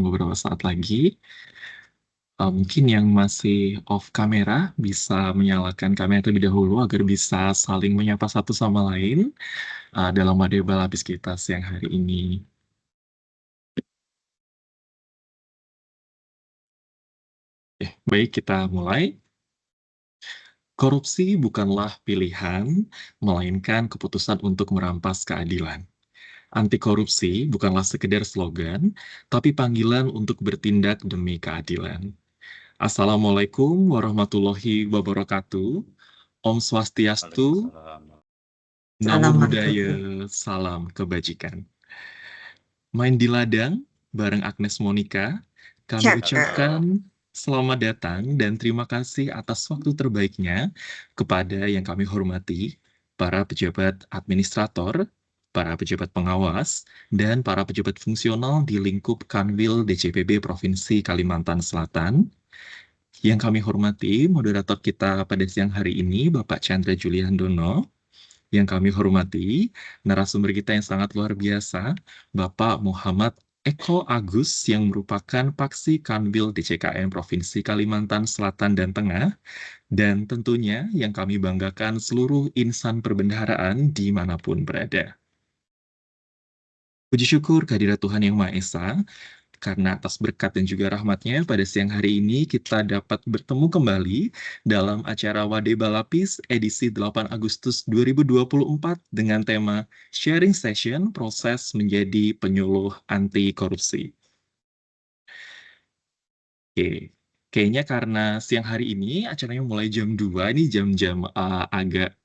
beberapa saat lagi. Mungkin yang masih off kamera bisa menyalakan kamera terlebih dahulu agar bisa saling menyapa satu sama lain dalam wadah balapis kita siang hari ini. Baik, kita mulai. Korupsi bukanlah pilihan, melainkan keputusan untuk merampas keadilan. Anti korupsi bukanlah sekedar slogan, tapi panggilan untuk bertindak demi keadilan. Assalamualaikum warahmatullahi wabarakatuh. Om Swastiastu, Waalaikumsalam. Namo Buddhaya, salam kebajikan. Main di ladang bareng Agnes Monica, kami ucapkan selamat datang dan terima kasih atas waktu terbaiknya kepada yang kami hormati, para pejabat administrator, para pejabat pengawas, dan para pejabat fungsional di lingkup Kanwil DJPB Provinsi Kalimantan Selatan. Yang kami hormati, moderator kita pada siang hari ini, Bapak Chandra Juliandono. Yang kami hormati, narasumber kita yang sangat luar biasa, Bapak Muhammad Eko Agus, yang merupakan Paksi Kanwil DJKN Provinsi Kalimantan Selatan dan Tengah, dan tentunya yang kami banggakan seluruh insan perbendaharaan dimanapun berada. Puji syukur kehadirat Tuhan Yang Maha Esa, karena atas berkat dan juga rahmatnya pada siang hari ini kita dapat bertemu kembali dalam acara Wade Balapis edisi 8 Agustus 2024 dengan tema Sharing Session Proses Menjadi Penyuluh Anti Korupsi. Oke, kayaknya karena siang hari ini acaranya mulai jam 2, ini jam-jam agak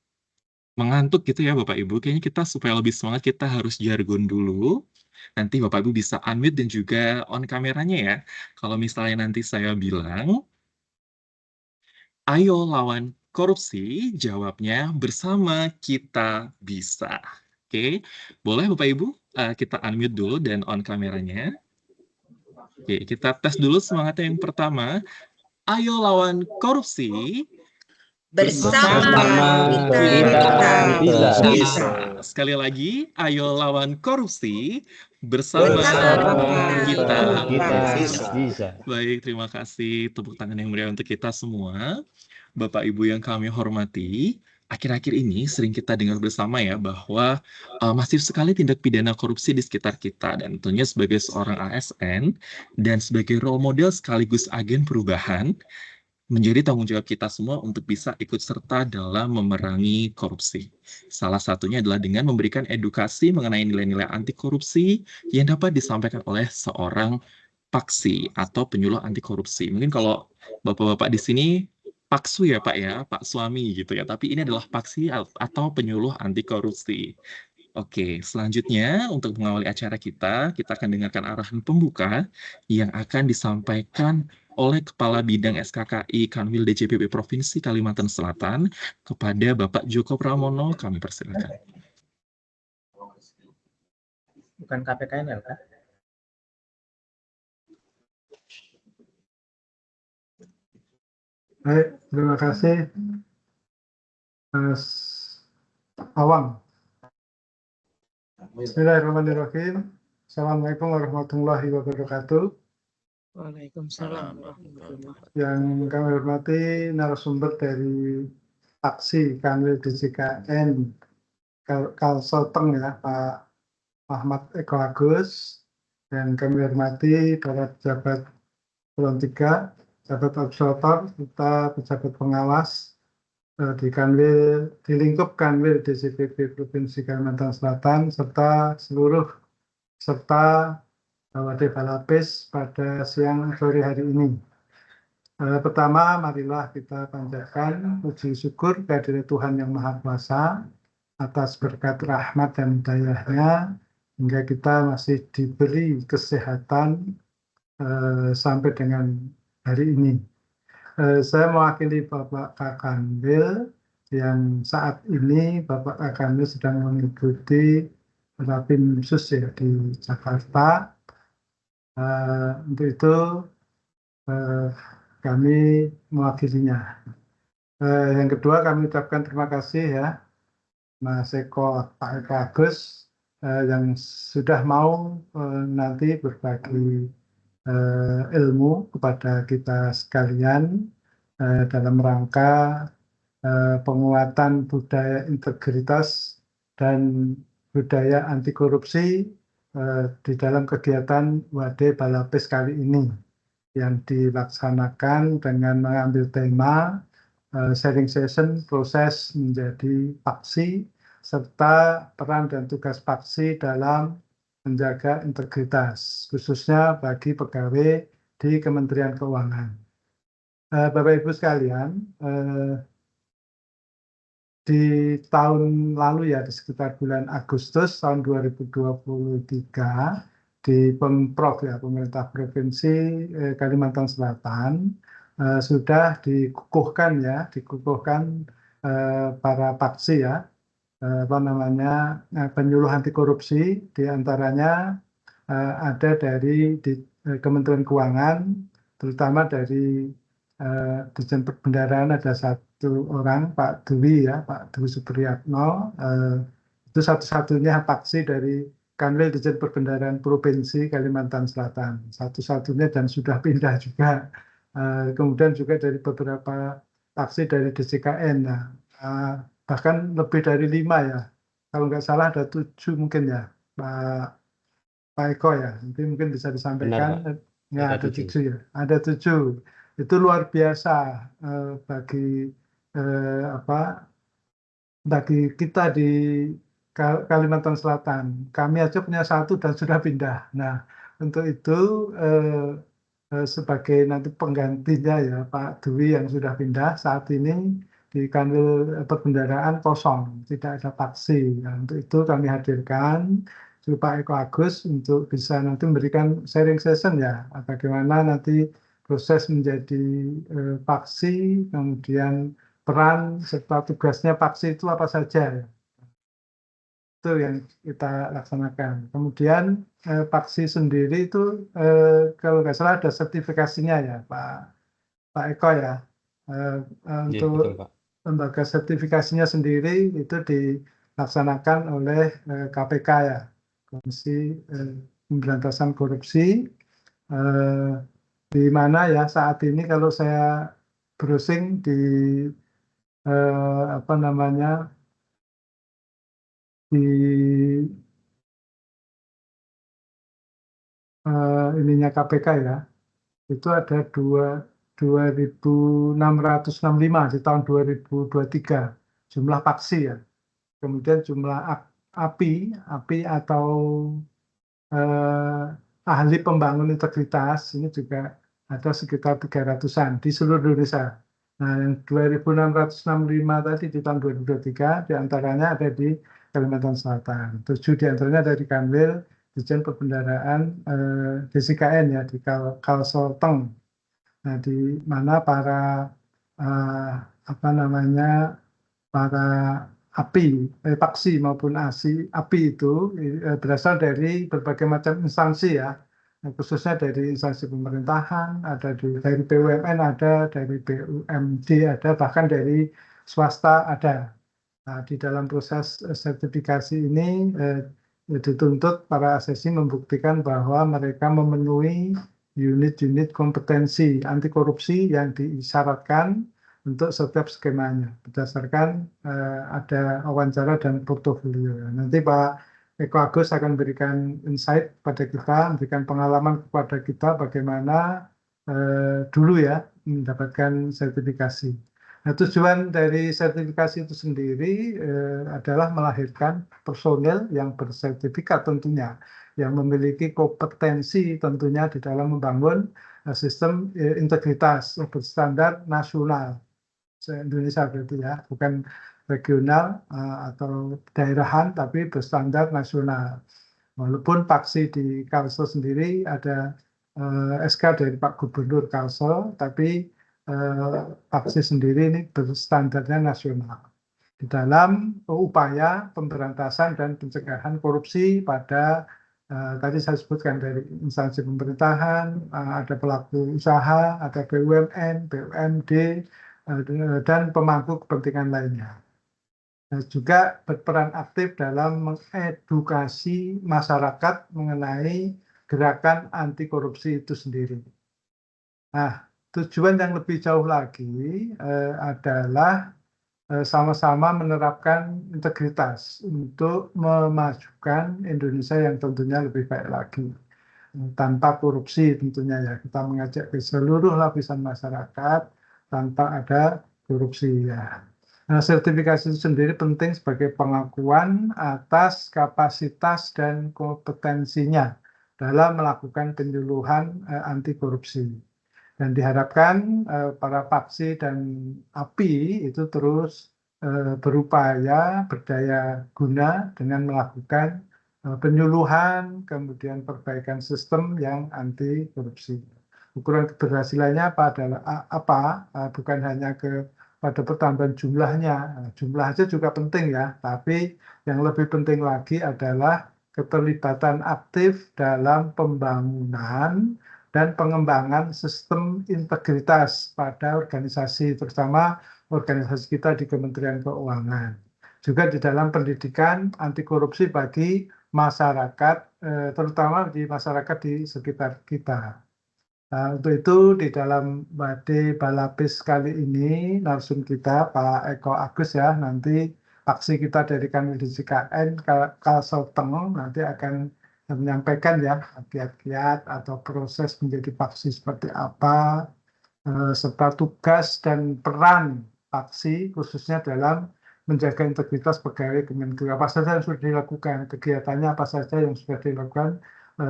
mengantuk gitu ya Bapak Ibu. Kayaknya kita supaya lebih semangat kita harus jargon dulu. Nanti Bapak Ibu bisa unmute dan juga on kameranya ya. Kalau misalnya nanti saya bilang, ayo lawan korupsi, jawabnya bersama kita bisa. Oke, boleh Bapak Ibu kita unmute dulu dan on kameranya. Oke, kita tes dulu semangatnya yang pertama. Ayo lawan korupsi. Bersama kita bisa. Sekali lagi, ayo lawan korupsi bersama kita bisa. Baik, terima kasih. Tepuk tangan yang meriah untuk kita semua. Bapak Ibu yang kami hormati, akhir-akhir ini sering kita dengar bersama ya bahwa masif sekali tindak pidana korupsi di sekitar kita, dan tentunya sebagai seorang ASN dan sebagai role model sekaligus agen perubahan, menjadi tanggung jawab kita semua untuk bisa ikut serta dalam memerangi korupsi. Salah satunya adalah dengan memberikan edukasi mengenai nilai-nilai anti korupsi yang dapat disampaikan oleh seorang paksi atau penyuluh anti korupsi. Mungkin kalau bapak-bapak di sini paksu ya Pak ya, Pak suami gitu ya. Tapi ini adalah paksi atau penyuluh anti korupsi. Oke, selanjutnya untuk mengawali acara kita akan dengarkan arahan pembuka yang akan disampaikan oleh Kepala Bidang SKKI Kanwil DJPB Provinsi Kalimantan Selatan kepada Bapak Joko Pramono. Kami persilakan. Bukan KPKN kan? Baik, terima kasih Mas Awang. Bismillahirrahmanirrahim. Assalamualaikum warahmatullahi wabarakatuh. Waalaikumsalam. Yang kami hormati narasumber dari Paksi Kanwil DJKN Kalsoteng ya, Pak Muhammad Eko Agus, dan kami hormati para pejabat Eselon 3, pejabat observator, serta pejabat pengawas di Kanwil, di lingkup Kanwil DJPB Provinsi Kalimantan Selatan, serta seluruh serta Wadah Balapis pada siang sore hari ini. Pertama, marilah kita panjatkan puji syukur kehadirat Tuhan Yang Maha Kuasa atas berkat rahmat dan hidayah-Nya hingga kita masih diberi kesehatan sampai dengan hari ini. Saya mewakili Bapak Kakanwil yang saat ini Bapak Kakanwil sedang mengikuti rapim khusus ya di Jakarta. Untuk itu kami mewakilinya. Yang kedua, kami ucapkan terima kasih ya Mas Eko, Pak Eko Agus yang sudah mau nanti berbagi ilmu kepada kita sekalian dalam rangka penguatan budaya integritas dan budaya anti korupsi di dalam kegiatan Wade Balapis kali ini yang dilaksanakan dengan mengambil tema sharing session proses menjadi paksi serta peran dan tugas paksi dalam menjaga integritas, khususnya bagi pegawai di Kementerian Keuangan. Bapak Ibu sekalian, di tahun lalu ya, di sekitar bulan Agustus tahun 2023, di Pemprov ya, Pemerintah Provinsi Kalimantan Selatan, sudah dikukuhkan para paksi ya, penyuluh anti korupsi, diantaranya ada dari Kementerian Keuangan, terutama dari Dirjen Perbendaharaan ada satu orang, Pak Dwi ya, Pak Dwi Supriyatno, itu satu-satunya paksi dari Kanwil Dirjen Perbendaharaan Provinsi Kalimantan Selatan, satu-satunya dan sudah pindah juga. Kemudian juga dari beberapa paksi dari DJKN, bahkan lebih dari 5 ya, kalau nggak salah ada 7 mungkin ya, Pak Eko ya, nanti mungkin bisa disampaikan. Benar, ya ada 7 ya, ada 7. Itu luar biasa bagi kita di Kalimantan Selatan. Kami aja punya 1 dan sudah pindah. Nah, untuk itu sebagai nanti penggantinya ya Pak Dwi yang sudah pindah saat ini di Kanwil Perbendaharaan kosong, tidak ada paksi. Nah, untuk itu kami hadirkan Pak Eko Agus untuk bisa nanti memberikan sharing session ya, bagaimana nanti proses menjadi paksi, kemudian peran serta tugasnya paksi itu apa saja ya. Itu yang kita laksanakan. Kemudian paksi sendiri itu kalau nggak salah ada sertifikasinya ya Pak Eko ya. Untuk betul, Pak. lembaga sertifikasinya sendiri itu dilaksanakan oleh KPK ya, Komisi Pemberantasan Korupsi, di mana ya saat ini kalau saya browsing di di ininya KPK ya, itu ada 2.665 di tahun 2023 jumlah paksi ya. Kemudian jumlah API atau ahli pembangun integritas ini juga ada sekitar 300-an di seluruh Indonesia. Nah, yang 2.665 tadi di tahun 2023 diantaranya ada di Kalimantan Selatan. 7 diantaranya dari Kanwil Dirjen Perbendaharaan DJKN ya di Kalsel-Teng. Nah, di mana para para paksi maupun API itu berasal dari berbagai macam instansi ya, khususnya dari instansi pemerintahan, ada dari BUMN, ada dari BUMD, ada bahkan dari swasta ada. Nah, di dalam proses sertifikasi ini dituntut para asesi membuktikan bahwa mereka memenuhi unit-unit kompetensi anti korupsi yang disyaratkan untuk setiap skemanya berdasarkan ada wawancara dan portofolio. Nanti Pak Eko Agus akan berikan insight pada kita, memberikan pengalaman kepada kita bagaimana dulu ya mendapatkan sertifikasi. Nah, tujuan dari sertifikasi itu sendiri adalah melahirkan personil yang bersertifikat tentunya, yang memiliki kompetensi tentunya di dalam membangun sistem integritas berstandar nasional. Indonesia berarti ya, bukan regional atau daerahan, tapi berstandar nasional. Walaupun paksi di Kalsel sendiri ada SK dari Pak Gubernur Kalsel, tapi paksi sendiri ini berstandarnya nasional. Di dalam upaya pemberantasan dan pencegahan korupsi pada tadi saya sebutkan dari instansi pemerintahan, ada pelaku usaha, ada BUMN, BUMD, dan pemangku kepentingan lainnya. Juga berperan aktif dalam mengedukasi masyarakat mengenai gerakan anti korupsi itu sendiri. Nah, tujuan yang lebih jauh lagi adalah sama-sama menerapkan integritas untuk memajukan Indonesia yang tentunya lebih baik lagi. Tanpa korupsi tentunya ya, kita mengajak ke seluruh lapisan masyarakat tanpa ada korupsi ya. Nah, sertifikasi itu sendiri penting sebagai pengakuan atas kapasitas dan kompetensinya dalam melakukan penyuluhan anti korupsi. Dan diharapkan para paksi dan API itu terus berupaya berdaya guna dengan melakukan penyuluhan, kemudian perbaikan sistem yang anti korupsi. Ukuran keberhasilannya apa? Bukan hanya pada pertambahan jumlahnya. Jumlah aja juga penting ya, tapi yang lebih penting lagi adalah keterlibatan aktif dalam pembangunan dan pengembangan sistem integritas pada organisasi, terutama organisasi kita di Kementerian Keuangan. Juga di dalam pendidikan anti korupsi bagi masyarakat, terutama di masyarakat di sekitar kita. Nah, untuk itu di dalam Bade Balapis kali ini, narsum kita Pak Eko Agus ya, nanti aksi kita dari Kanwil DJKN Kalsoteng nanti akan menyampaikan ya kiat-kiat atau proses menjadi paksi seperti apa, serta tugas dan peran paksi khususnya dalam menjaga integritas pegawai Kemenkeu. Apa saja yang sudah dilakukan, kegiatannya apa saja yang sudah dilakukan,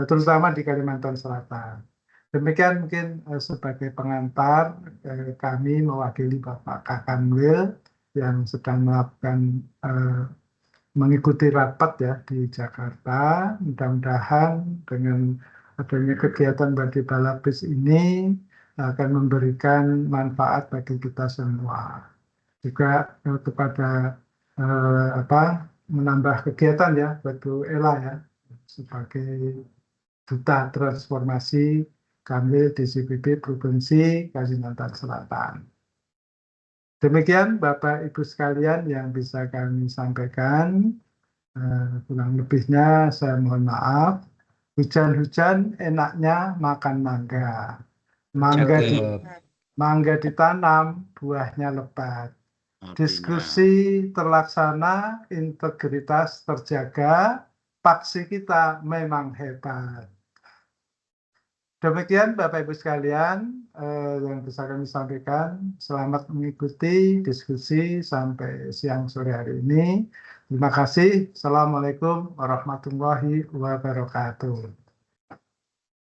terutama di Kalimantan Selatan. Demikian mungkin sebagai pengantar kami mewakili Bapak Kakanwil yang sedang melakukan mengikuti rapat ya di Jakarta. Mudah-mudahan dengan adanya kegiatan Bade Balapis ini akan memberikan manfaat bagi kita semua. Juga kepada menambah kegiatan ya buat Bu Ella ya sebagai duta transformasi Kanwil DCPB Provinsi Kalimantan Selatan. Demikian Bapak Ibu sekalian yang bisa kami sampaikan. Kurang lebihnya saya mohon maaf. Hujan-hujan enaknya makan mangga. Mangga ditanam, buahnya lebat. Diskusi terlaksana, integritas terjaga, paksi kita memang hebat. Demikian Bapak Ibu sekalian yang bisa kami sampaikan. Selamat mengikuti diskusi sampai siang sore hari ini. Terima kasih. Assalamualaikum warahmatullahi wabarakatuh.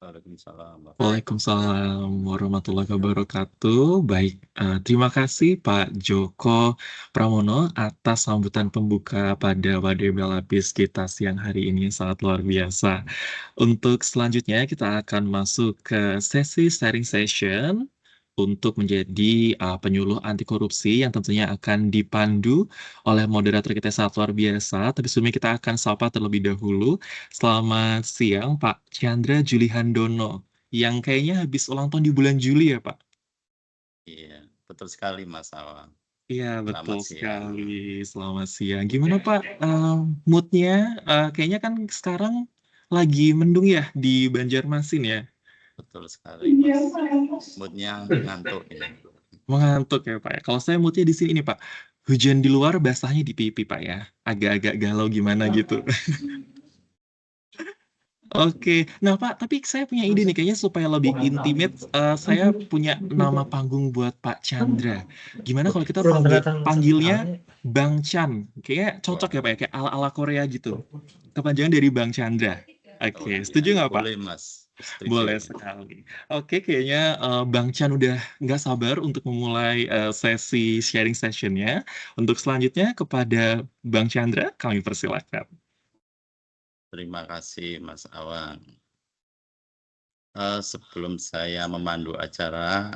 Waalaikumsalam warahmatullahi wabarakatuh. Baik, terima kasih Pak Joko Pramono atas sambutan pembuka pada Bade Balapis kita siang hari ini, sangat luar biasa. Untuk selanjutnya kita akan masuk ke sesi sharing session untuk menjadi penyuluh anti korupsi yang tentunya akan dipandu oleh moderator kita sangat luar biasa. Tapi sebelumnya kita akan sapa terlebih dahulu. Selamat siang Pak Chandra Julihandono, yang kayaknya habis ulang tahun di bulan Juli ya Pak? Iya, betul sekali Mas Awang. Iya, betul sekali. Selamat siang. Gimana Pak moodnya? Kayaknya kan sekarang lagi mendung ya di Banjarmasin ya? Betul sekali Mas. Moodnya ngantuk ini. Mengantuk ya Pak ya. Kalau saya moodnya di sini ini Pak, hujan di luar basahnya di pipi Pak ya. Agak-agak galau gimana gitu. Oke, nah Pak, tapi saya punya ide nih, kayaknya supaya lebih intimate, saya punya nama panggung buat Pak Chandra. Gimana kalau kita panggilnya Bang Chan? Kayaknya cocok ya Pak ya, kayak ala-ala Korea gitu. Kepanjangan dari Bang Chandra. Oke, setuju nggak Pak? Boleh Mas. Setuju. Boleh sekali. Oke, kayaknya Bang Chan udah nggak sabar untuk memulai sesi sharing sessionnya. Untuk selanjutnya kepada Bang Chandra, kami persilakan. Terima kasih Mas Awang. Sebelum saya memandu acara,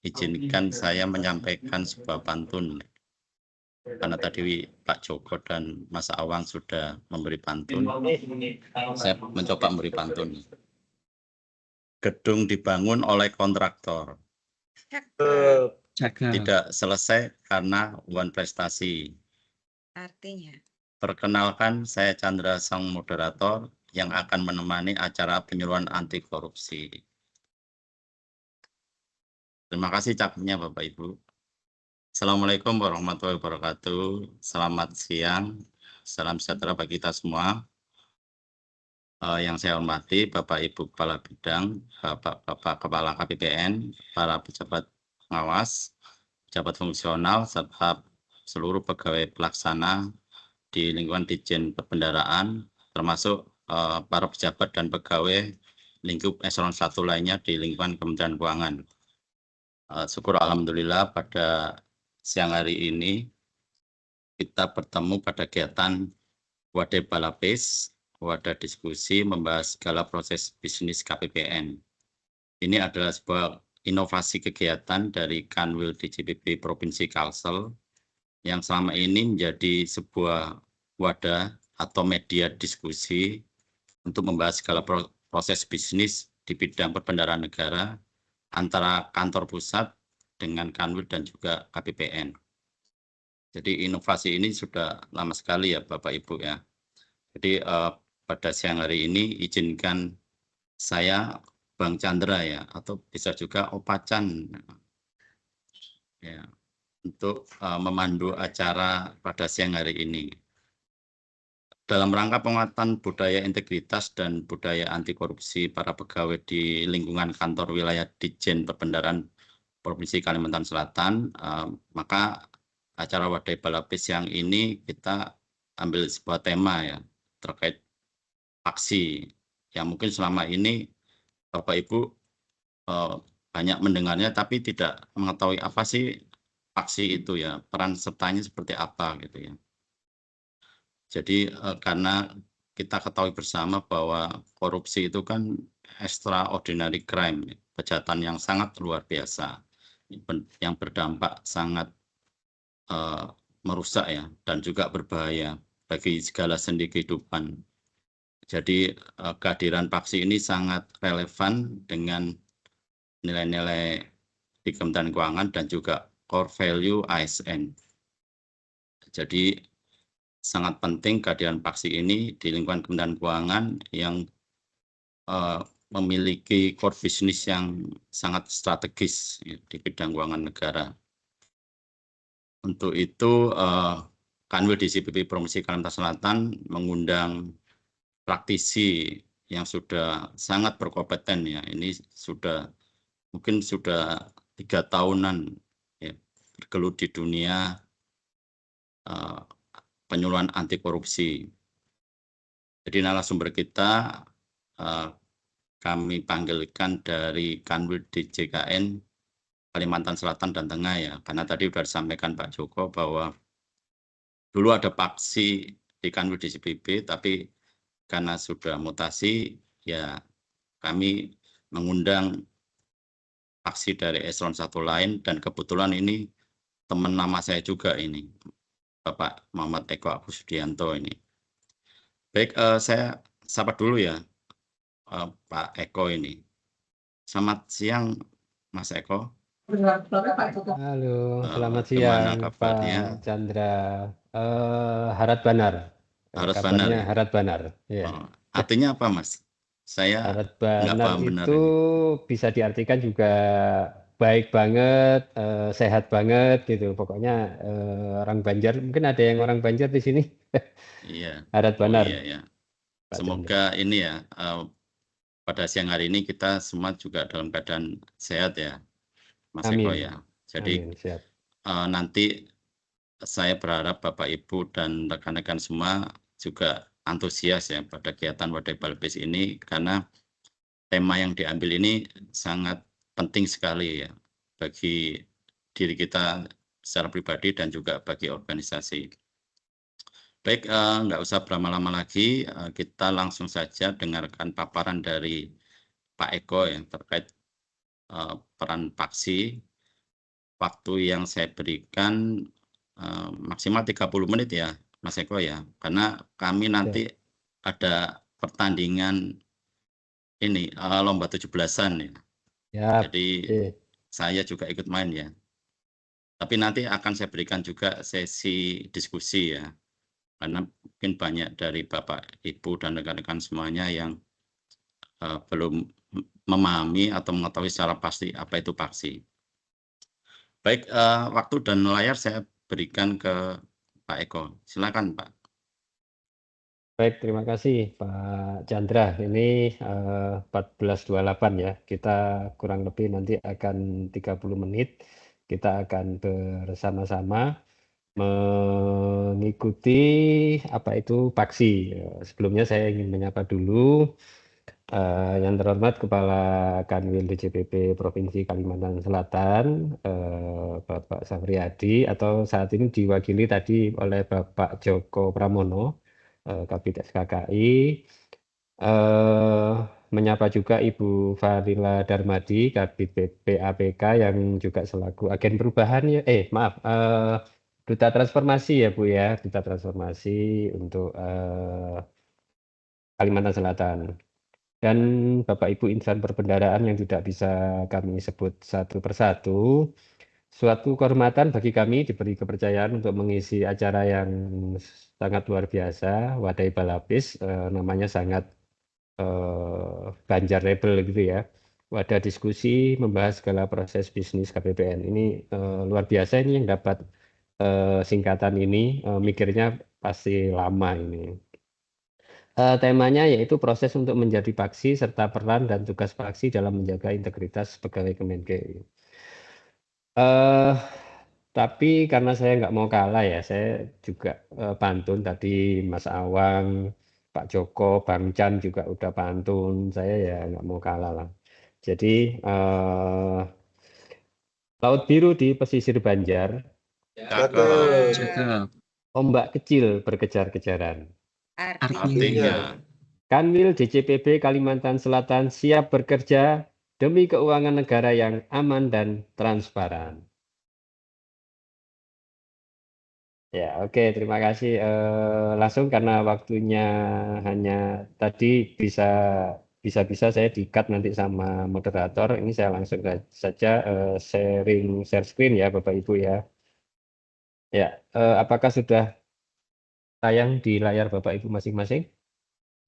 izinkan saya menyampaikan sebuah pantun. Karena tadi Pak Joko dan Mas Awang sudah memberi pantun, saya mencoba memberi pantun. Gedung dibangun oleh kontraktor. Tidak selesai karena one prestasi. Artinya? Perkenalkan, saya Chandra, sang moderator, yang akan menemani acara penyuluhan anti korupsi. Terima kasih cakapnya Bapak Ibu. Assalamualaikum warahmatullahi wabarakatuh. Selamat siang, salam sejahtera bagi kita semua. Yang saya hormati Bapak Ibu Kepala Bidang, Bapak Kepala KPPN, para pejabat pengawas, pejabat fungsional, serta seluruh pegawai pelaksana di lingkungan Ditjen Perbendaharaan, termasuk para pejabat dan pegawai lingkup eselon 1 lainnya di lingkungan Kementerian Keuangan. Syukur alhamdulillah pada siang hari ini kita bertemu pada kegiatan Wadah Balapis, wadah diskusi membahas segala proses bisnis KPPN. Ini adalah sebuah inovasi kegiatan dari Kanwil DJPP Provinsi Kalsel yang selama ini menjadi sebuah wadah atau media diskusi untuk membahas segala proses bisnis di bidang perbendaharaan negara antara kantor pusat dengan Kanwil dan juga KPPN. Jadi inovasi ini sudah lama sekali ya Bapak Ibu ya. Jadi pada siang hari ini izinkan saya Bang Chandra ya, atau bisa juga Opacan ya, untuk memandu acara pada siang hari ini. Dalam rangka penguatan budaya integritas dan budaya anti korupsi para pegawai di lingkungan kantor wilayah Ditjen Perbendaharaan Provinsi Kalimantan Selatan, maka acara Wadah Balapis yang ini kita ambil sebuah tema ya terkait aksi yang mungkin selama ini Bapak Ibu banyak mendengarnya tapi tidak mengetahui apa sih aksi itu ya, peran sertanya seperti apa gitu ya. Jadi karena kita ketahui bersama bahwa korupsi itu kan extraordinary crime, kejahatan yang sangat luar biasa, yang berdampak sangat merusak ya, dan juga berbahaya bagi segala sendi kehidupan. Jadi kehadiran paksi ini sangat relevan dengan nilai-nilai di Kementerian Keuangan dan juga core value ASN. Jadi sangat penting kehadiran paksi ini di lingkungan Kementerian Keuangan yang memiliki core business yang sangat strategis ya, di bidang keuangan negara. Untuk itu Kanwil DJPP Provinsi Kalimantan Selatan mengundang praktisi yang sudah sangat berkompeten ya. Ini mungkin sudah 3 tahunan ya, bergelut di dunia penyuluhan anti korupsi. Jadi narasumber kita kami panggilkan dari Kanwil DJKN Kalimantan Selatan dan Tengah ya, karena tadi sudah disampaikan Pak Joko bahwa dulu ada paksi di Kanwil DJPP, tapi karena sudah mutasi ya kami mengundang paksi dari eselon 1 lain, dan kebetulan ini teman nama saya juga ini, Bapak Muhammad Eko Agus Sudianto ini. Baik, saya sapa dulu ya Pak Eko ini. Selamat siang Mas Eko. Halo, selamat siang Pak Chandra. Harat Banar. Harat Banar. Ya? Harat Banar. Ya. Artinya apa Mas? Saya Harat Banar itu bisa diartikan juga baik banget, sehat banget gitu. Pokoknya orang Banjar, mungkin ada yang orang Banjar di sini. Iya. Harat Banar. Iya, ya. Semoga Chandra. Ini ya pada siang hari ini kita semua juga dalam keadaan sehat ya, Mas Eko ya. Jadi nanti saya berharap Bapak Ibu dan rekan-rekan semua juga antusias ya pada kegiatan Wadah Balapis ini, karena tema yang diambil ini sangat penting sekali ya bagi diri kita secara pribadi dan juga bagi organisasi. Baik, nggak usah berlama-lama lagi, kita langsung saja dengarkan paparan dari Pak Eko yang terkait peran paksi. Waktu yang saya berikan maksimal 30 menit ya Mas Eko ya, karena kami nanti ada pertandingan ini lomba 17-an ya. Jadi saya juga ikut main ya. Tapi nanti akan saya berikan juga sesi diskusi ya. karena mungkin banyak dari Bapak, Ibu, dan rekan-rekan semuanya yang belum memahami atau mengetahui secara pasti apa itu paksi. Baik, waktu dan layar saya berikan ke Pak Eko. Silakan, Pak. Baik, terima kasih Pak Chandra. Ini 14.28 ya. Kita kurang lebih nanti akan 30 menit. Kita akan bersama-sama mengikuti apa itu paksi. Sebelumnya saya ingin menyapa dulu yang terhormat Kepala Kanwil DJPP Provinsi Kalimantan Selatan, Bapak Safriyadi, atau saat ini diwakili tadi oleh Bapak Joko Pramono, Kabid SKKI, menyapa juga Ibu Farila Darmadi, Kabid PAPK yang juga selaku agen perubahan ya, Duta Transformasi ya Bu ya, Duta Transformasi untuk Kalimantan Selatan. Dan Bapak Ibu insan perbendaharaan yang tidak bisa kami sebut satu persatu, suatu kehormatan bagi kami diberi kepercayaan untuk mengisi acara yang sangat luar biasa, Wadai Balapis, namanya sangat Banjar Rebel gitu ya. Wadah diskusi membahas segala proses bisnis KPPN. Ini luar biasa ini yang dapat singkatan ini, mikirnya pasti lama ini. Temanya yaitu proses untuk menjadi paksi serta peran dan tugas paksi dalam menjaga integritas pegawai Kemenkeu. Tapi karena saya nggak mau kalah ya, saya juga pantun tadi Mas Awang, Pak Joko, Bang Chan juga udah pantun, saya ya nggak mau kalah lah. Jadi laut biru di pesisir Banjar, Cakep. ombak kecil berkejar-kejaran. Artinya, Kanwil DJPB Kalimantan Selatan siap bekerja demi keuangan negara yang aman dan transparan. Ya, oke, terima kasih. Langsung karena waktunya hanya tadi bisa saya di-cut nanti sama moderator. Ini saya langsung saja share screen ya, Bapak Ibu ya. Ya, apakah sudah tayang di layar Bapak Ibu masing-masing?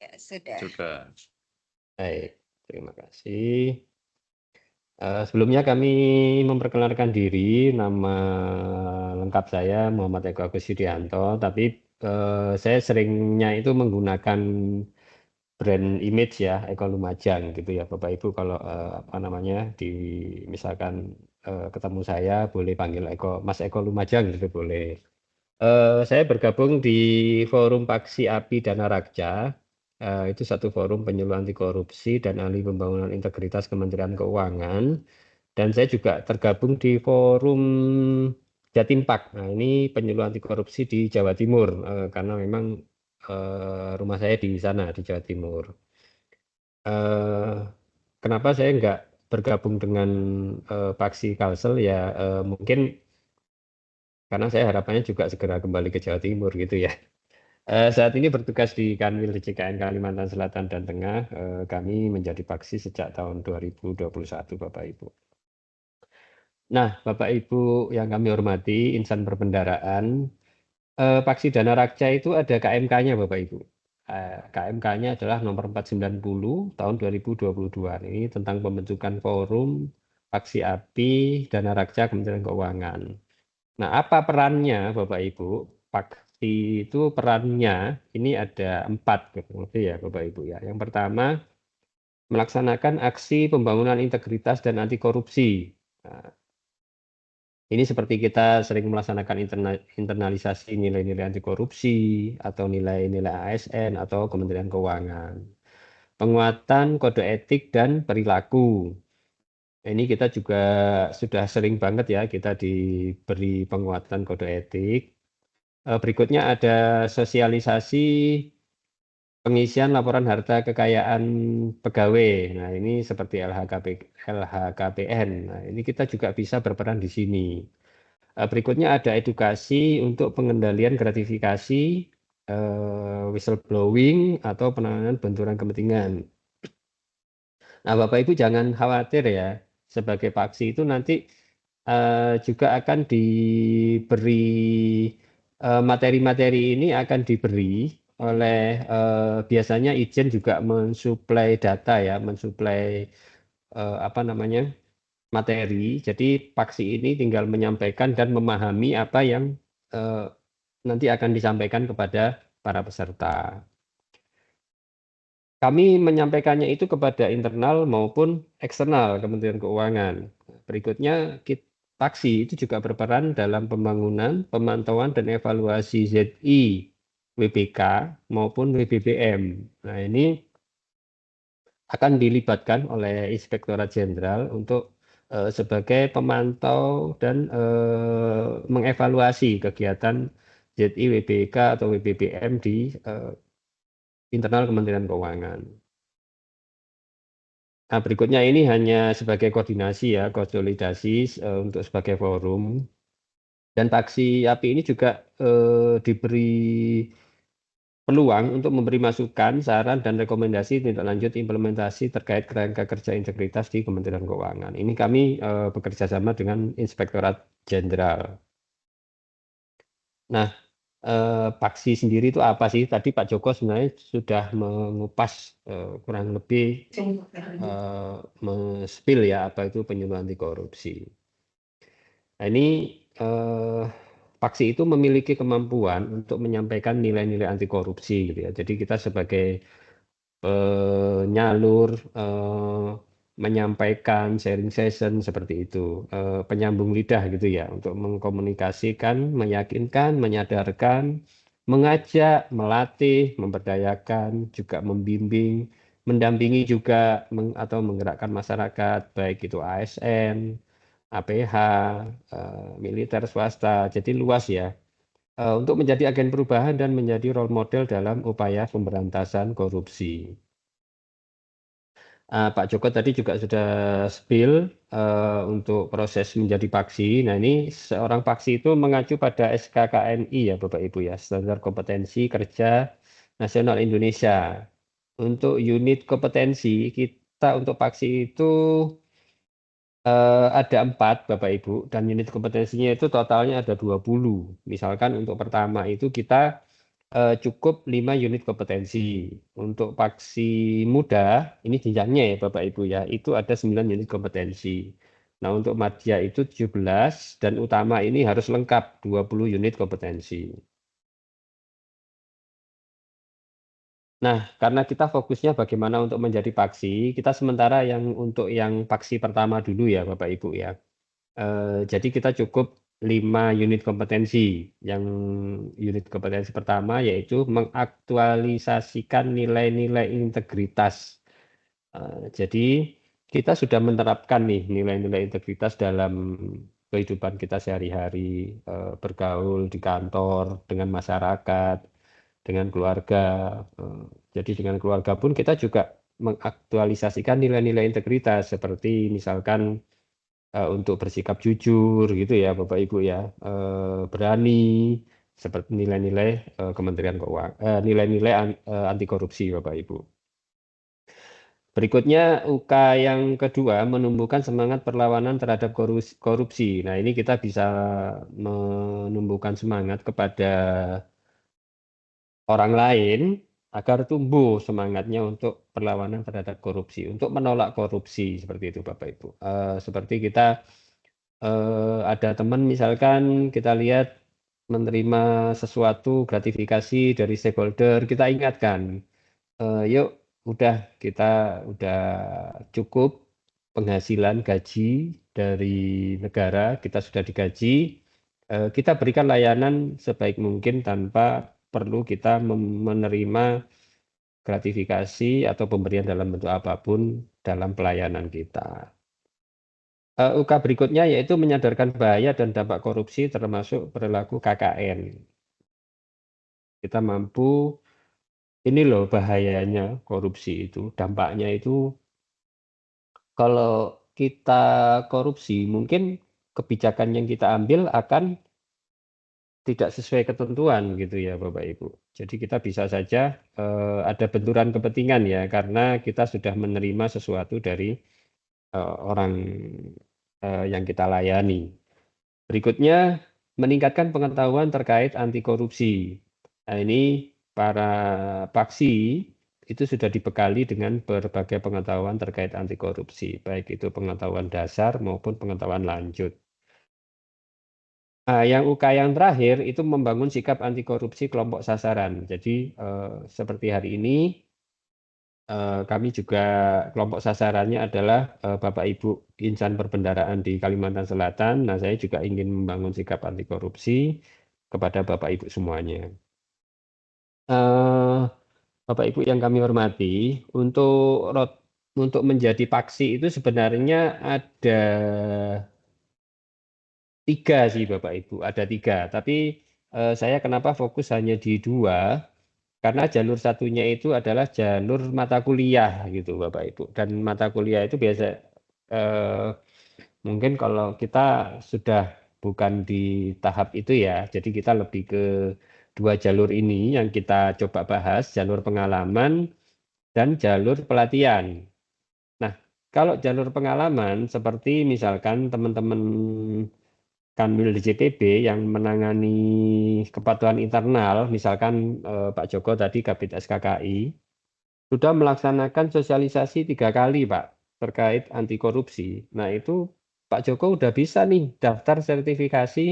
Ya, sudah. Baik, terima kasih. Sebelumnya kami memperkenalkan diri, nama lengkap saya Muhammad Eko Agus Yudianto, tapi saya seringnya itu menggunakan brand image ya, Eko Lumajang gitu ya Bapak Ibu, kalau apa namanya misalkan ketemu saya boleh panggil Mas Eko Lumajang gitu boleh. Saya bergabung di Forum Paksi Api Dana Rakca. Itu satu forum penyuluh anti korupsi dan ahli pembangunan integritas Kementerian Keuangan. Dan saya juga tergabung di forum Jatimpak. Nah, ini penyuluh anti korupsi di Jawa Timur, karena memang rumah saya di sana, di Jawa Timur. Kenapa saya nggak bergabung dengan Paksi Kalsel ya, mungkin karena saya harapannya juga segera kembali ke Jawa Timur gitu ya. Saat ini bertugas di Kanwil DJKN Kalimantan Selatan dan Tengah. Kami menjadi paksi sejak tahun 2021, Bapak Ibu. Nah, Bapak Ibu yang kami hormati, insan perbendaharaan, Paksi Dana Rakca itu ada KMK-nya, Bapak Ibu. KMK-nya adalah nomor 490 tahun 2022. Ini tentang pembentukan forum Paksi Api Dana Rakca Kementerian Keuangan. Nah, apa perannya, Bapak Ibu? Itu perannya ini ada 4 gitu ya Bapak Ibu ya. Yang pertama, melaksanakan aksi pembangunan integritas dan anti korupsi. Nah, ini seperti kita sering melaksanakan internalisasi nilai-nilai anti korupsi atau nilai-nilai ASN atau Kementerian Keuangan. Penguatan kode etik dan perilaku. Ini kita juga sudah sering banget ya kita diberi penguatan kode etik. Berikutnya ada sosialisasi pengisian laporan harta kekayaan pegawai. Nah, ini seperti LHKPN. Nah, ini kita juga bisa berperan di sini. Berikutnya ada edukasi untuk pengendalian gratifikasi, whistleblowing, atau penanganan benturan kepentingan. Nah, Bapak Ibu jangan khawatir ya, sebagai paksi itu nanti juga akan diberi materi-materi ini akan diberi oleh biasanya Ijen juga mensuplai data ya, mensuplai materi. Jadi paksi ini tinggal menyampaikan dan memahami apa yang nanti akan disampaikan kepada para peserta. Kami menyampaikannya itu kepada internal maupun eksternal Kementerian Keuangan. Berikutnya, paksi itu juga berperan dalam pembangunan, pemantauan, dan evaluasi ZI, WBK maupun WBBM. Nah, ini akan dilibatkan oleh Inspektorat Jenderal untuk sebagai pemantau dan mengevaluasi kegiatan ZI, WBK atau WBBM di internal Kementerian Keuangan. Nah, berikutnya ini hanya sebagai koordinasi ya, konsolidasi untuk sebagai forum. Dan paksi API ini juga diberi peluang untuk memberi masukan, saran, dan rekomendasi tindak lanjut implementasi terkait kerangka kerja integritas di Kementerian Keuangan. Ini kami bekerja sama dengan Inspektorat Jenderal. Nah, paksi sendiri itu apa sih? Tadi Pak Joko sebenarnya sudah mengupas kurang lebih men-spill ya apa itu penyuluh anti korupsi. Nah, ini paksi itu memiliki kemampuan untuk menyampaikan nilai-nilai anti korupsi gitu ya. Jadi kita sebagai penyalur menyampaikan sharing session seperti itu, penyambung lidah gitu ya untuk mengkomunikasikan, meyakinkan, menyadarkan, mengajak, melatih, memberdayakan, juga membimbing, mendampingi juga atau menggerakkan masyarakat baik itu ASN, APH, militer, swasta, jadi luas ya. Untuk menjadi agen perubahan dan menjadi role model dalam upaya pemberantasan korupsi. Pak Joko tadi juga sudah spill untuk proses menjadi paksi. Nah, ini seorang paksi itu mengacu pada SKKNI ya Bapak Ibu ya, Standar Kompetensi Kerja Nasional Indonesia. Untuk unit kompetensi kita untuk paksi itu ada 4 Bapak Ibu, dan unit kompetensinya itu totalnya ada 20. Misalkan untuk pertama itu kita cukup 5 unit kompetensi. Untuk paksi muda, ini jenjangnya ya Bapak Ibu ya, itu ada 9 unit kompetensi. Nah, untuk madya itu 17, dan utama ini harus lengkap 20 unit kompetensi. Nah, karena kita fokusnya bagaimana untuk menjadi paksi, kita sementara untuk yang paksi pertama dulu ya Bapak Ibu ya. Jadi kita cukup 5 unit kompetensi. Yang unit kompetensi pertama yaitu mengaktualisasikan nilai-nilai integritas. Jadi kita sudah menerapkan nih nilai-nilai integritas dalam kehidupan kita sehari-hari, bergaul di kantor, dengan masyarakat, dengan keluarga. Jadi dengan keluarga pun kita juga mengaktualisasikan nilai-nilai integritas seperti misalkan untuk bersikap jujur gitu ya Bapak Ibu ya, berani, seperti nilai-nilai Kementerian Keuangan, nilai-nilai anti korupsi Bapak Ibu. Berikutnya UK yang kedua, menumbuhkan semangat perlawanan terhadap korupsi. Nah, ini kita bisa menumbuhkan semangat kepada orang lain agar tumbuh semangatnya untuk perlawanan terhadap korupsi, untuk menolak korupsi seperti itu Bapak Ibu. Seperti kita ada teman misalkan kita lihat menerima sesuatu gratifikasi dari stakeholder, kita ingatkan, yuk kita udah cukup penghasilan gaji dari negara, kita sudah digaji, kita berikan layanan sebaik mungkin tanpa perlu kita menerima gratifikasi atau pemberian dalam bentuk apapun dalam pelayanan kita. UK berikutnya yaitu menyadarkan bahaya dan dampak korupsi termasuk perilaku KKN. Kita mampu, ini loh bahayanya korupsi itu, dampaknya itu kalau kita korupsi mungkin kebijakan yang kita ambil akan tidak sesuai ketentuan gitu ya Bapak Ibu. Jadi kita bisa saja ada benturan kepentingan ya karena kita sudah menerima sesuatu dari orang yang kita layani. Berikutnya meningkatkan pengetahuan terkait anti korupsi. Nah, ini para paksi itu sudah dibekali dengan berbagai pengetahuan terkait anti korupsi, baik itu pengetahuan dasar maupun pengetahuan lanjut. Nah, yang UK yang terakhir itu membangun sikap anti korupsi kelompok sasaran. Jadi seperti hari ini kami juga kelompok sasarannya adalah Bapak Ibu insan perbendaraan di Kalimantan Selatan. Nah, saya juga ingin membangun sikap anti korupsi kepada Bapak Ibu semuanya. Bapak Ibu yang kami hormati, untuk menjadi paksi itu sebenarnya ada 3 sih Bapak Ibu, ada 3. Tapi saya kenapa fokus hanya di 2? Karena jalur satunya itu adalah jalur mata kuliah gitu Bapak Ibu. Dan mata kuliah itu biasa mungkin kalau kita sudah bukan di tahap itu ya, jadi kita lebih ke 2 jalur ini yang kita coba bahas, jalur pengalaman dan jalur pelatihan. Nah, kalau jalur pengalaman seperti misalkan teman-teman Kanwil DJPB yang menangani kepatuhan internal, misalkan Pak Joko tadi Kabid SKKI, sudah melaksanakan sosialisasi 3 kali Pak, terkait anti korupsi. Nah itu Pak Joko udah bisa nih daftar sertifikasi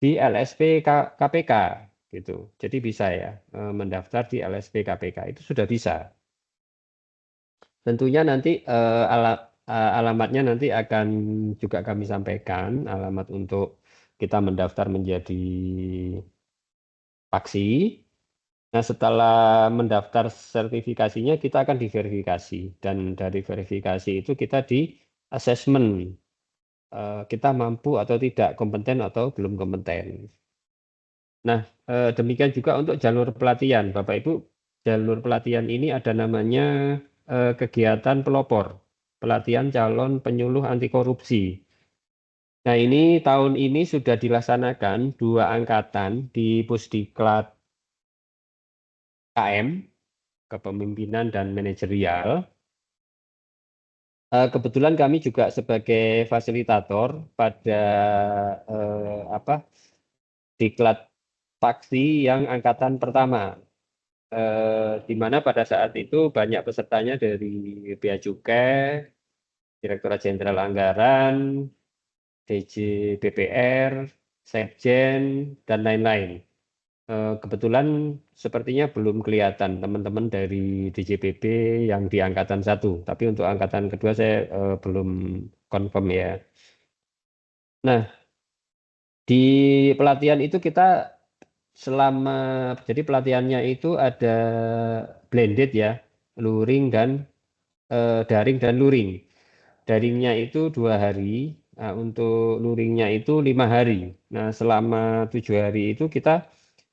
di LSP KPK gitu. Jadi bisa ya mendaftar di LSP KPK, itu sudah bisa. Tentunya nanti alamatnya nanti akan juga kami sampaikan, alamat untuk kita mendaftar menjadi paksi. Nah, setelah mendaftar sertifikasinya kita akan diverifikasi, dan dari verifikasi itu kita di assessment, kita mampu atau tidak, kompeten atau belum kompeten. Nah, demikian juga untuk jalur pelatihan, Bapak Ibu. Jalur pelatihan ini ada namanya kegiatan pelopor, pelatihan calon penyuluh anti korupsi. Nah, ini tahun ini sudah dilaksanakan 2 angkatan di Pusdiklat KM, Kepemimpinan dan Manajerial. Kebetulan kami juga sebagai fasilitator pada Diklat Paksi yang angkatan pertama. Di mana pada saat itu banyak pesertanya dari Bea Cukai, Direktorat Jenderal Anggaran, DJ BPR, Sekjen, dan lain-lain. Kebetulan sepertinya belum kelihatan teman-teman dari DJPB yang di angkatan 1, tapi untuk angkatan kedua saya belum confirm ya. Nah, di pelatihan itu kita jadi pelatihannya itu ada blended ya, luring dan daring dan luring. Daringnya itu 2 hari, untuk luringnya itu 5 hari. Nah, selama 7 hari itu kita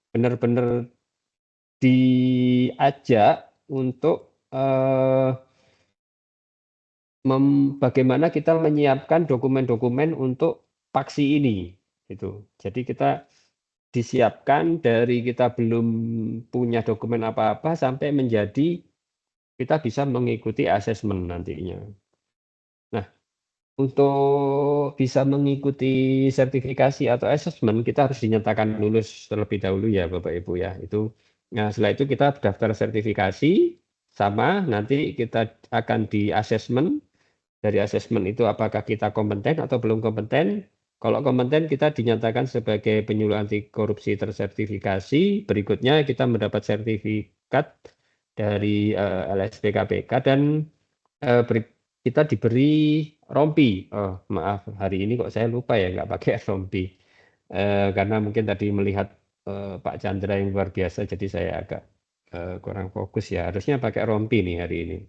benar-benar diajak untuk bagaimana kita menyiapkan dokumen-dokumen untuk paksi ini, gitu. Jadi kita disiapkan dari kita belum punya dokumen apa-apa sampai menjadi kita bisa mengikuti asesmen nantinya. Nah, untuk bisa mengikuti sertifikasi atau asesmen kita harus dinyatakan lulus terlebih dahulu ya Bapak Ibu ya. Nah, setelah itu kita daftar sertifikasi, sama nanti kita akan di asesmen. Dari asesmen itu apakah kita kompeten atau belum kompeten. Kalau kompeten kita dinyatakan sebagai penyuluh anti korupsi tersertifikasi. Berikutnya kita mendapat sertifikat dari LSP KPK dan kita diberi rompi. Oh, maaf hari ini kok saya lupa ya nggak pakai rompi. Karena mungkin tadi melihat Pak Chandra yang luar biasa, jadi saya agak kurang fokus ya. Harusnya pakai rompi nih hari ini.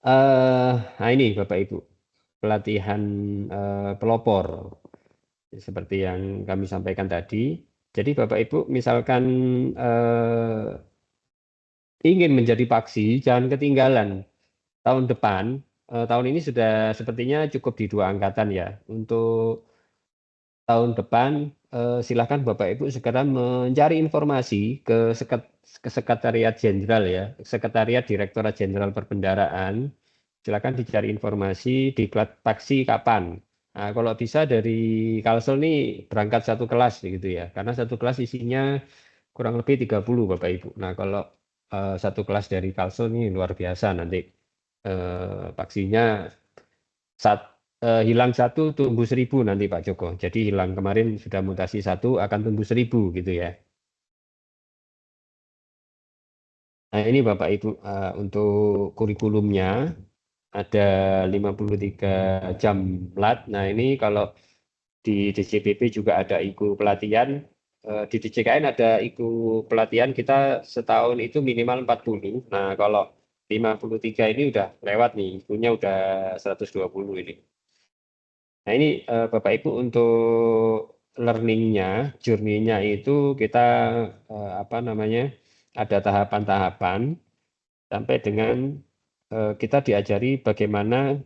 Nah ini Bapak Ibu, pelatihan pelopor seperti yang kami sampaikan tadi. Jadi Bapak Ibu misalkan ingin menjadi paksi, jangan ketinggalan tahun depan. Tahun ini sudah sepertinya cukup di 2 angkatan ya. Untuk tahun depan silakan Bapak Ibu segera mencari informasi ke Sekretariat Jenderal ya, Sekretariat Direktorat Jenderal Perbendaraan. Silakan dicari informasi diklat paksi kapan. Nah, kalau bisa dari Kalsel nih berangkat satu kelas gitu ya, karena satu kelas isinya kurang lebih 30 Bapak Ibu. Nah, kalau satu kelas dari Kalsel nih luar biasa nanti vaksinnya hilang 1 tumbuh 1000 nanti Pak Joko. Jadi hilang kemarin sudah mutasi 1 akan tumbuh 1000 gitu ya. Nah, ini Bapak Ibu untuk kurikulumnya ada 53 jam lat. Nah, ini kalau di DCPP juga ada IKU pelatihan. Di DCKN ada IKU pelatihan kita setahun itu minimal 40. Nah, kalau 53 ini udah lewat nih, IKU-nya udah 120 ini. Nah, ini Bapak Ibu untuk learning-nya, journey-nya itu kita apa namanya? Ada tahapan-tahapan sampai dengan kita diajari bagaimana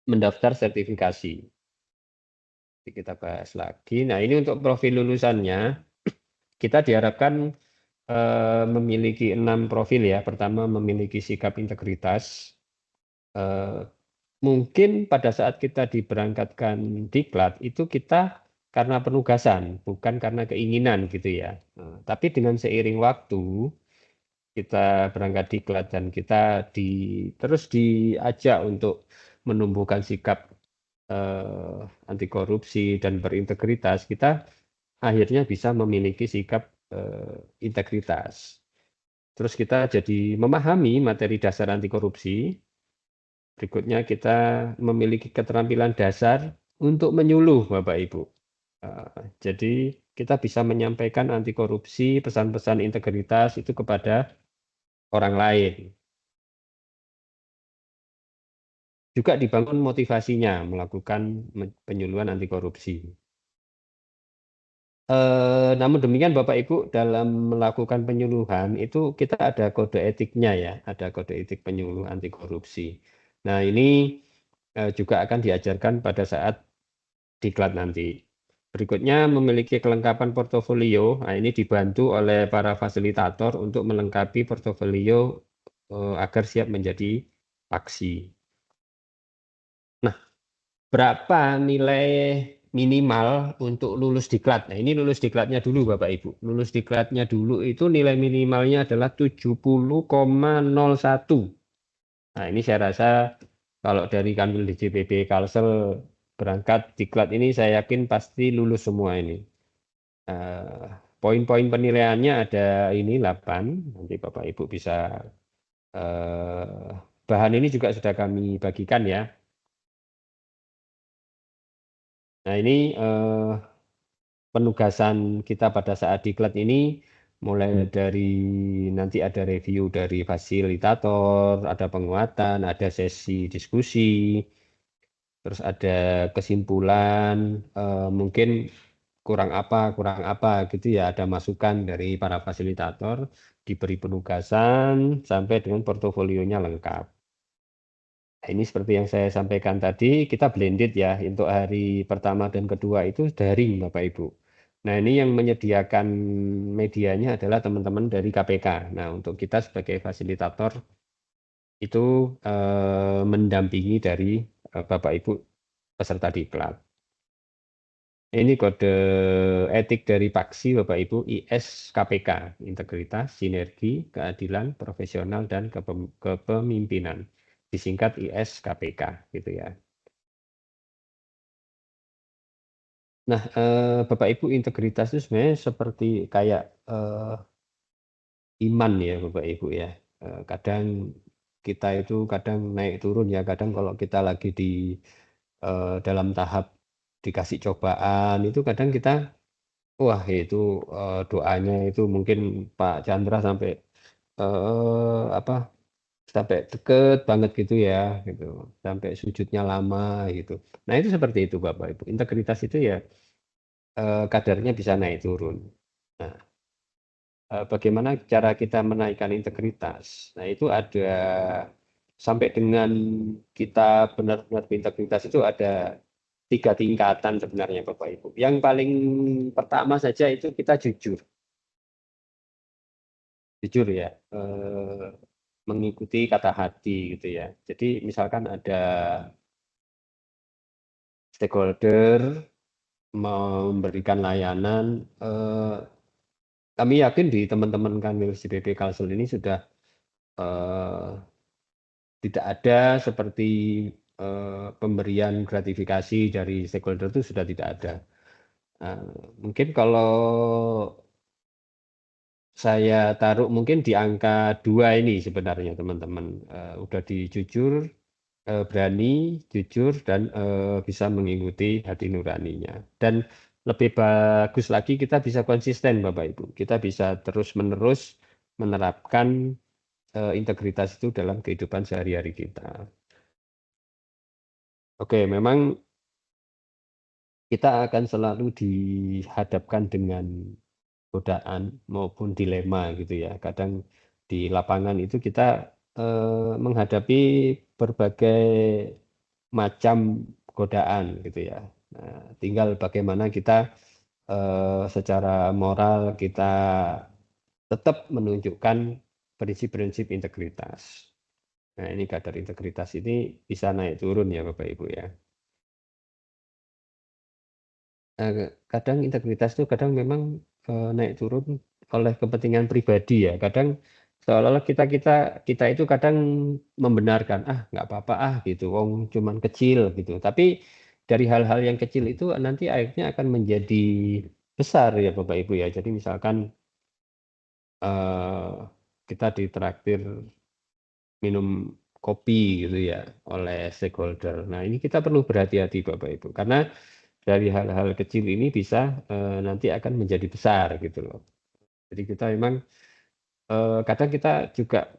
mendaftar sertifikasi. Nanti kita bahas lagi. Nah, ini untuk profil lulusannya kita diharapkan memiliki 6 profil ya. Pertama memiliki sikap integritas. Mungkin pada saat kita diberangkatkan diklat itu kita karena penugasan, bukan karena keinginan gitu ya. Tapi dengan seiring waktu kita berangkat diklat dan kita terus diajak untuk menumbuhkan sikap anti korupsi dan berintegritas, kita akhirnya bisa memiliki sikap integritas. Terus kita jadi memahami materi dasar anti korupsi. Berikutnya kita memiliki keterampilan dasar untuk menyuluh Bapak Ibu. Jadi kita bisa menyampaikan anti korupsi, pesan-pesan integritas itu kepada orang lain. Juga dibangun motivasinya melakukan penyuluhan anti korupsi. Namun demikian Bapak Ibu dalam melakukan penyuluhan itu kita ada kode etiknya ya, ada kode etik penyuluh anti korupsi. Nah, ini juga akan diajarkan pada saat diklat nanti. Berikutnya memiliki kelengkapan portofolio. Nah, ini dibantu oleh para fasilitator untuk melengkapi portofolio agar siap menjadi paksi. Nah, berapa nilai minimal untuk lulus diklat? Nah, ini lulus diklatnya dulu Bapak Ibu. Lulus diklatnya dulu itu nilai minimalnya adalah 70,01. Nah, ini saya rasa kalau dari Kanwil DJPP Kalsel berangkat diklat ini saya yakin pasti lulus semua ini. Poin-poin penilaiannya ada ini 8, nanti Bapak Ibu bisa bahan ini juga sudah kami bagikan ya. Nah, ini penugasan kita pada saat diklat ini mulai dari nanti ada review dari fasilitator, ada penguatan, ada sesi diskusi, terus ada kesimpulan, mungkin kurang apa gitu ya, ada masukan dari para fasilitator, diberi penugasan sampai dengan portofolionya lengkap. Nah, ini seperti yang saya sampaikan tadi, kita blended ya, untuk hari pertama dan kedua itu daring Bapak Ibu. Nah, ini yang menyediakan medianya adalah teman-teman dari KPK. Nah, untuk kita sebagai fasilitator itu mendampingi dari Bapak Ibu peserta diklat. Ini kode etik dari paksi Bapak Ibu IS KPK, integritas, sinergi, keadilan, profesional, dan kepemimpinan. Disingkat IS KPK gitu ya. Nah, Bapak Ibu integritas itu sebenarnya seperti kayak iman ya Bapak Ibu ya. Kadang kita itu kadang naik turun ya, kadang kalau kita lagi di dalam tahap dikasih cobaan itu kadang kita wah itu doanya itu mungkin Pak Chandra sampai apa sampai deket banget gitu ya gitu, sampai sujudnya lama gitu. Nah, itu seperti itu Bapak Ibu. Integritas itu ya kadarnya bisa naik turun. Nah, bagaimana cara kita menaikkan integritas? Nah, itu ada sampai dengan kita benar-benar berintegritas itu ada 3 tingkatan sebenarnya Bapak Ibu. Yang paling pertama saja itu kita jujur. Jujur ya, mengikuti kata hati gitu ya. Jadi misalkan ada stakeholder, memberikan layanan. Kami yakin di teman-teman kami CPP Kalsel ini sudah tidak ada seperti pemberian gratifikasi dari stakeholder itu sudah tidak ada. Mungkin kalau saya taruh mungkin di angka 2 ini sebenarnya teman-teman, udah jujur, berani, jujur, dan bisa mengikuti hati nuraninya. Dan lebih bagus lagi kita bisa konsisten Bapak Ibu, kita bisa terus-menerus menerapkan integritas itu dalam kehidupan sehari-hari kita. Oke, memang kita akan selalu dihadapkan dengan godaan maupun dilema gitu ya. Kadang di lapangan itu kita menghadapi berbagai macam godaan gitu ya. Nah, tinggal bagaimana kita secara moral kita tetap menunjukkan prinsip-prinsip integritas. Nah, ini kadar integritas ini bisa naik turun ya Bapak Ibu ya. Kadang integritas itu kadang memang naik turun oleh kepentingan pribadi ya. Kadang seolah-olah kita itu kadang membenarkan, nggak apa-apa gitu, wong cuman kecil gitu. Tapi dari hal-hal yang kecil itu nanti akhirnya akan menjadi besar ya Bapak Ibu ya. Jadi misalkan kita ditraktir minum kopi gitu ya oleh stakeholder. Nah, ini kita perlu berhati-hati Bapak Ibu, karena dari hal-hal kecil ini bisa nanti akan menjadi besar gitu loh. Jadi kita memang kadang kita juga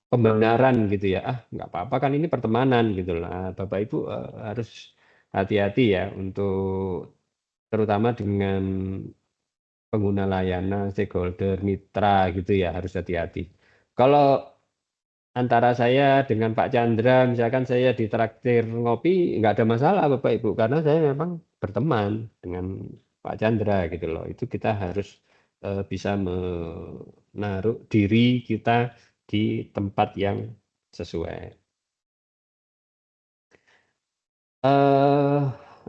pembenaran gitu ya, nggak apa-apa kan ini pertemanan gitu loh. Nah, Bapak Ibu harus hati-hati ya untuk terutama dengan pengguna layanan, stakeholder, mitra gitu ya, harus hati-hati. Kalau antara saya dengan Pak Chandra, misalkan saya ditraktir ngopi, nggak ada masalah Bapak Ibu, karena saya memang berteman dengan Pak Chandra gitu loh. Itu kita harus bisa menaruh diri kita di tempat yang sesuai.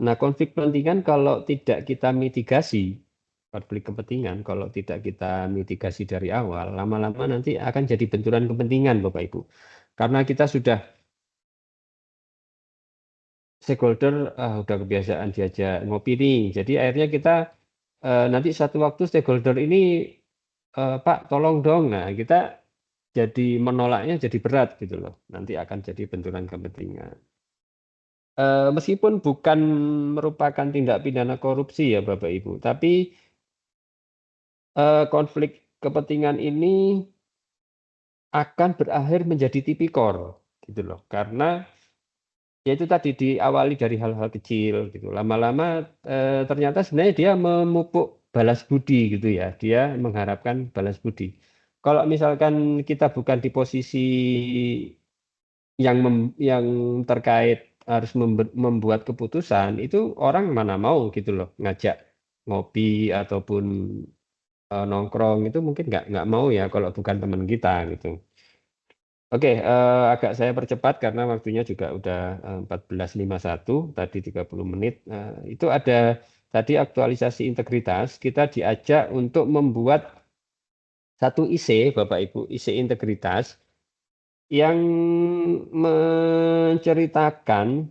Nah, konflik kepentingan kalau tidak kita mitigasi, konflik kepentingan kalau tidak kita mitigasi dari awal, lama-lama nanti akan jadi benturan kepentingan Bapak Ibu. Karena kita sudah stakeholder, udah kebiasaan diajak ngopi nih, jadi akhirnya kita nanti satu waktu stakeholder ini, "Pak tolong dong." Nah, kita jadi menolaknya jadi berat gitu loh, nanti akan jadi benturan kepentingan. Meskipun bukan merupakan tindak pidana korupsi ya Bapak Ibu, tapi konflik kepentingan ini akan berakhir menjadi tipikor gitu loh, karena ya itu tadi diawali dari hal-hal kecil gitu, lama-lama ternyata sebenarnya dia memupuk balas budi gitu ya, dia mengharapkan balas budi. Kalau misalkan kita bukan di posisi yang terkait harus membuat keputusan, itu orang mana mau gitu loh ngajak ngopi ataupun nongkrong, itu mungkin nggak mau ya kalau bukan teman kita gitu. Oke, agak saya percepat karena waktunya juga udah 14.51, tadi 30 menit. Itu ada tadi aktualisasi integritas, kita diajak untuk membuat satu IC, Bapak Ibu, IC integritas yang menceritakan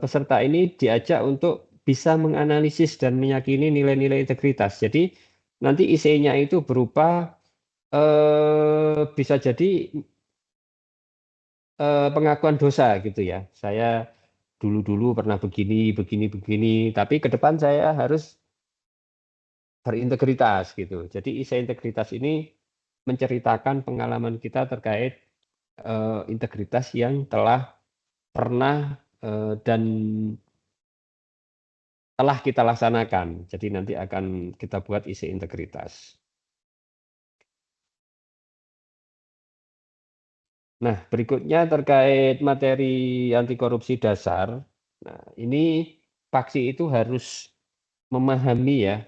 peserta ini diajak untuk bisa menganalisis dan meyakini nilai-nilai integritas. Jadi nanti IC-nya itu berupa bisa jadi pengakuan dosa gitu ya. Saya dulu pernah begini, tapi ke depan saya harus berintegritas gitu. Jadi IC integritas ini menceritakan pengalaman kita terkait integritas yang telah pernah dan telah kita laksanakan. Jadi nanti akan kita buat IC integritas. Nah, berikutnya terkait materi anti korupsi dasar. Nah, ini faksi itu harus memahami ya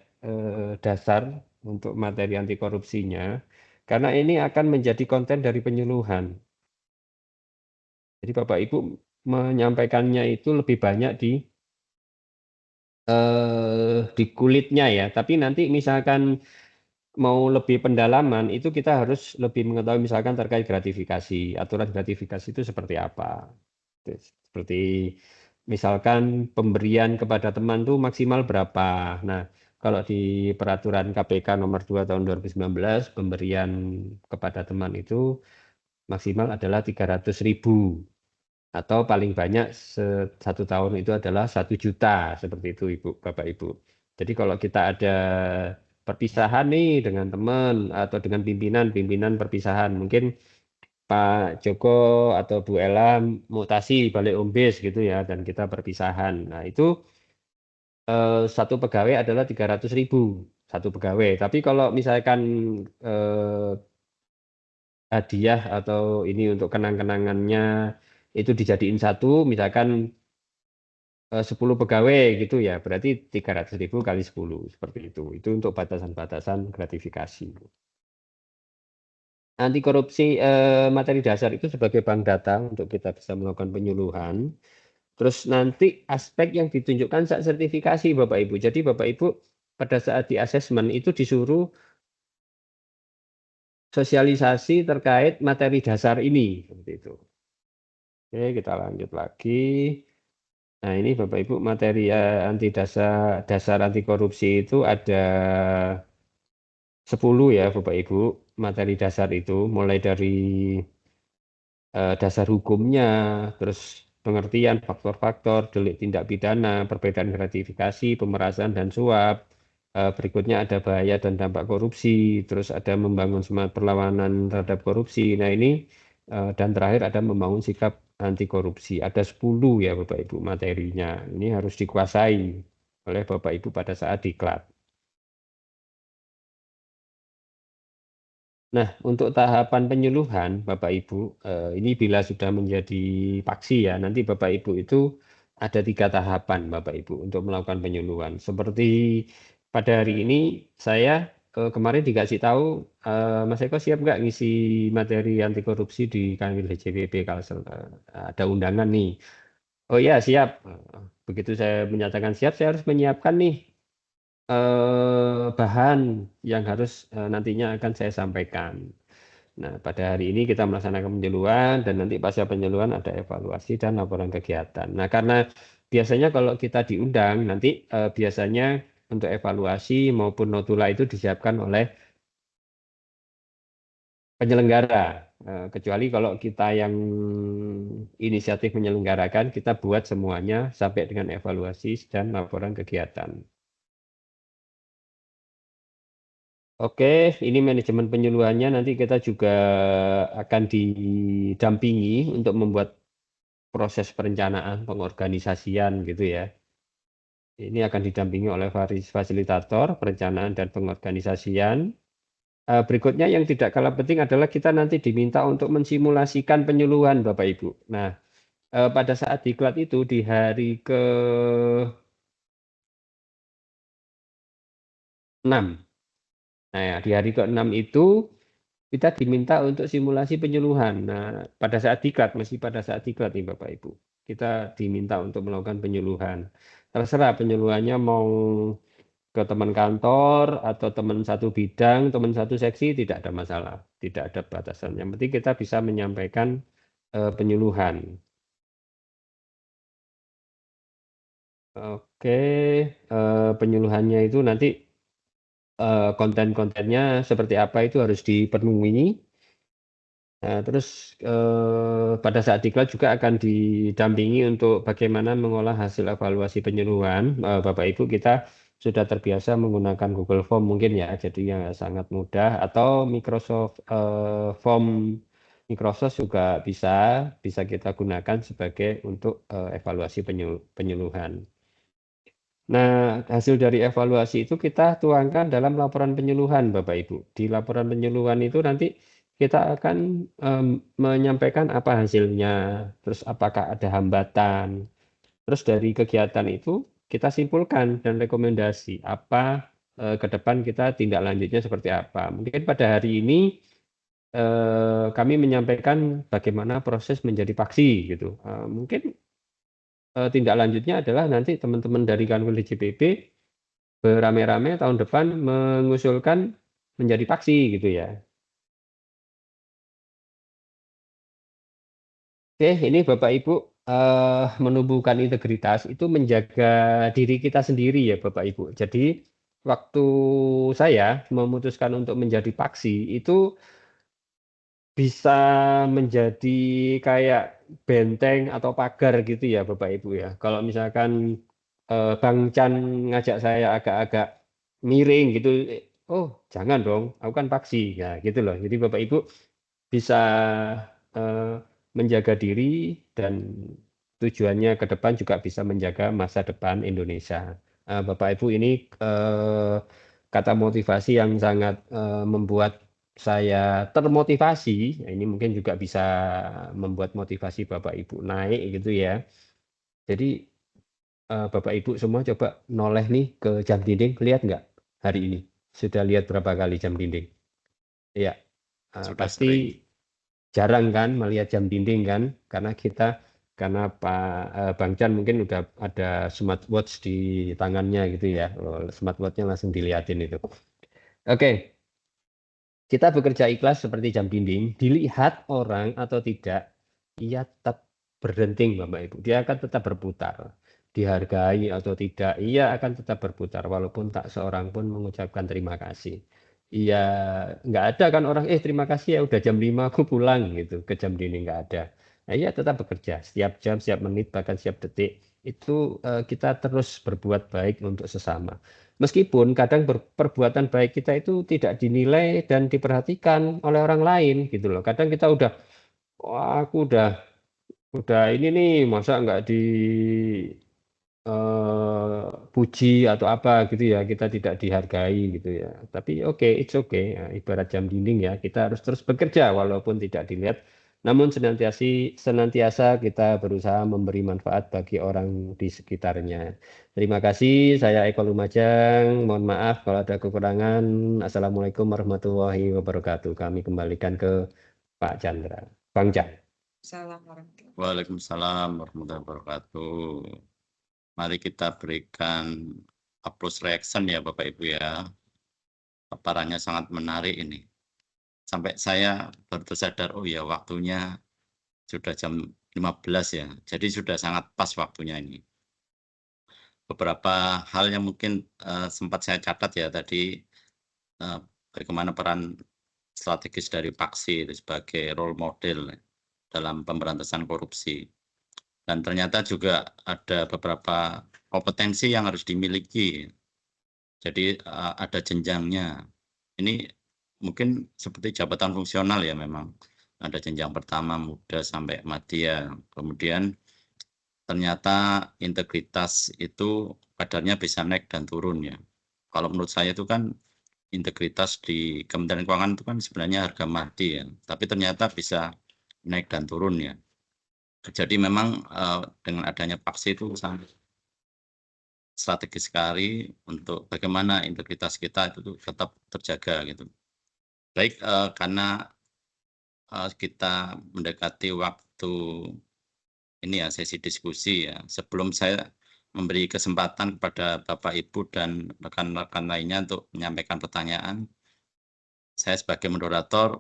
dasar untuk materi anti korupsinya, karena ini akan menjadi konten dari penyuluhan. Jadi Bapak Ibu menyampaikannya itu lebih banyak di kulitnya ya, tapi nanti misalkan mau lebih pendalaman itu kita harus lebih mengetahui misalkan terkait gratifikasi, aturan gratifikasi itu seperti apa. Seperti misalkan pemberian kepada teman tuh maksimal berapa. Nah, kalau di peraturan KPK nomor 2 tahun 2019 pemberian kepada teman itu maksimal adalah 300.000 atau paling banyak satu tahun itu adalah 1 juta seperti itu Bapak Ibu. Jadi kalau kita ada perpisahan nih dengan teman atau dengan pimpinan perpisahan, mungkin Pak Joko atau Bu Ella mutasi balik Umbis gitu ya, dan kita perpisahan. Nah itu satu pegawai adalah 300.000 satu pegawai. Tapi kalau misalkan hadiah atau ini untuk kenang-kenangannya itu dijadiin satu, misalkan 10 pegawai gitu ya, berarti 300.000 kali 10 seperti itu. Itu untuk batasan-batasan gratifikasi. Anti korupsi materi dasar itu sebagai bank data untuk kita bisa melakukan penyuluhan. Terus nanti aspek yang ditunjukkan saat sertifikasi Bapak Ibu. Jadi Bapak Ibu pada saat di asesmen itu disuruh sosialisasi terkait materi dasar ini seperti itu. Oke, kita lanjut lagi. Nah, ini Bapak Ibu materi dasar anti korupsi itu ada 10 ya Bapak Ibu materi dasar itu, mulai dari dasar hukumnya, terus pengertian faktor-faktor, delik tindak pidana, perbedaan gratifikasi, pemerasan dan suap. Berikutnya ada bahaya dan dampak korupsi, terus ada membangun semangat perlawanan terhadap korupsi. Nah ini dan terakhir ada membangun sikap anti korupsi. Ada 10 ya Bapak Ibu materinya. Ini harus dikuasai oleh Bapak Ibu pada saat diklat. Nah, untuk tahapan penyuluhan Bapak Ibu, ini bila sudah menjadi paksi ya, nanti Bapak Ibu itu ada 3 tahapan Bapak Ibu untuk melakukan penyuluhan. Seperti pada hari ini saya kemarin dikasih tahu, Mas Eko siap nggak ngisi materi anti korupsi di Kanwil HCPP Kalsel? Ada undangan nih. Oh iya siap. Begitu saya menyatakan siap, saya harus menyiapkan nih bahan yang harus nantinya akan saya sampaikan. Nah, pada hari ini kita melaksanakan penyuluhan dan nanti pasca penyuluhan ada evaluasi dan laporan kegiatan. Nah, karena biasanya kalau kita diundang nanti biasanya untuk evaluasi maupun notula itu disiapkan oleh penyelenggara. Kecuali kalau kita yang inisiatif menyelenggarakan, kita buat semuanya sampai dengan evaluasi dan laporan kegiatan. Oke, ini manajemen penyuluhannya nanti kita juga akan didampingi untuk membuat proses perencanaan pengorganisasian gitu ya. Ini akan didampingi oleh fasilitator perencanaan dan pengorganisasian. Berikutnya yang tidak kalah penting adalah kita nanti diminta untuk mensimulasikan penyuluhan Bapak Ibu. Nah, pada saat diklat itu di hari ke-6. Nah, di hari ke-6 itu kita diminta untuk simulasi penyuluhan. Nah, pada saat diklat, masih pada saat diklat nih Bapak Ibu, kita diminta untuk melakukan penyuluhan. Terserah penyuluhannya mau ke teman kantor atau teman satu bidang, teman satu seksi, tidak ada masalah, tidak ada batasan. Yang penting kita bisa menyampaikan penyuluhan. Oke, penyuluhannya itu nanti konten-kontennya seperti apa itu harus dipenuhi. Nah, terus pada saat diklat juga akan didampingi untuk bagaimana mengolah hasil evaluasi penyuluhan. Bapak Ibu kita sudah terbiasa menggunakan Google Form mungkin ya, jadi yang sangat mudah atau Microsoft Form Microsoft juga bisa kita gunakan sebagai untuk evaluasi penyuluhan. Nah, hasil dari evaluasi itu kita tuangkan dalam laporan penyuluhan, Bapak Ibu. Di laporan penyuluhan itu nanti kita akan menyampaikan apa hasilnya, terus apakah ada hambatan. Terus dari kegiatan itu kita simpulkan dan rekomendasi apa ke depan kita tindak lanjutnya seperti apa. Mungkin pada hari ini kami menyampaikan bagaimana proses menjadi paksi gitu. Mungkin tindak lanjutnya adalah nanti teman-teman dari Kanwil DJPP beramai-ramai tahun depan mengusulkan menjadi paksi gitu ya. Oke, ini Bapak Ibu menumbuhkan integritas itu menjaga diri kita sendiri ya Bapak Ibu. Jadi waktu saya memutuskan untuk menjadi paksi itu bisa menjadi kayak benteng atau pagar gitu ya Bapak Ibu ya. Kalau misalkan Bang Chan ngajak saya agak-agak miring gitu, oh jangan dong, aku kan paksi ya gitu loh. Jadi Bapak Ibu bisa menjaga diri dan tujuannya ke depan juga bisa menjaga masa depan Indonesia. Bapak Ibu ini kata motivasi yang sangat membuat saya termotivasi. Ini mungkin juga bisa membuat motivasi Bapak Ibu naik gitu ya. Jadi Bapak Ibu semua coba noleh nih ke jam dinding, lihat nggak hari ini? Sudah lihat berapa kali jam dinding? Iya, Sudah pasti sering. jarang kan melihat jam dinding kan? Karena Pak Bang Chan mungkin udah ada smartwatch di tangannya gitu ya. Smartwatchnya langsung dilihatin itu. Oke, kita bekerja ikhlas seperti jam dinding, dilihat orang atau tidak, ia tetap berdenting Bapak Ibu. Dia akan tetap berputar. Dihargai atau tidak, ia akan tetap berputar walaupun tak seorang pun mengucapkan terima kasih. Iya, nggak ada kan orang, terima kasih ya udah jam 5 aku pulang gitu, ke jam dinding nggak ada. Nah, ia tetap bekerja, setiap jam, setiap menit, bahkan setiap detik, itu kita terus berbuat baik untuk sesama. Meskipun kadang perbuatan baik kita itu tidak dinilai dan diperhatikan oleh orang lain gitu loh. Kadang kita udah, wah aku udah ini nih, masa nggak puji atau apa gitu ya, kita tidak dihargai gitu ya. Tapi oke, it's okay. Ya, ibarat jam dinding ya, kita harus terus bekerja walaupun tidak dilihat. Namun senantiasa kita berusaha memberi manfaat bagi orang di sekitarnya. Terima kasih, saya Eko Lumajang. Mohon maaf kalau ada kekurangan. Assalamualaikum warahmatullahi wabarakatuh. Kami kembalikan ke Pak Chandra. Bang Chan. Waalaikumsalam warahmatullahi wabarakatuh. Mari kita berikan applause reaction ya Bapak Ibu ya. Paparannya sangat menarik ini. Sampai saya baru tersadar, oh ya waktunya sudah jam 15 ya. Jadi sudah sangat pas waktunya ini. Beberapa hal yang mungkin sempat saya catat ya tadi, bagaimana peran strategis dari paksi sebagai role model dalam pemberantasan korupsi. Dan ternyata juga ada beberapa kompetensi yang harus dimiliki. Jadi ada jenjangnya. Ini mungkin seperti jabatan fungsional ya memang. Ada jenjang pertama muda sampai madya. Kemudian ternyata integritas itu kadarnya bisa naik dan turun ya. Kalau menurut saya itu kan integritas di Kementerian Keuangan itu kan sebenarnya harga mati ya. Tapi ternyata bisa naik dan turun ya. Jadi memang dengan adanya paksi itu sangat strategis sekali untuk bagaimana integritas kita itu tetap terjaga gitu. Baik, karena kita mendekati waktu ini ya sesi diskusi ya. Sebelum saya memberi kesempatan kepada Bapak Ibu dan rekan-rekan lainnya untuk menyampaikan pertanyaan, saya sebagai moderator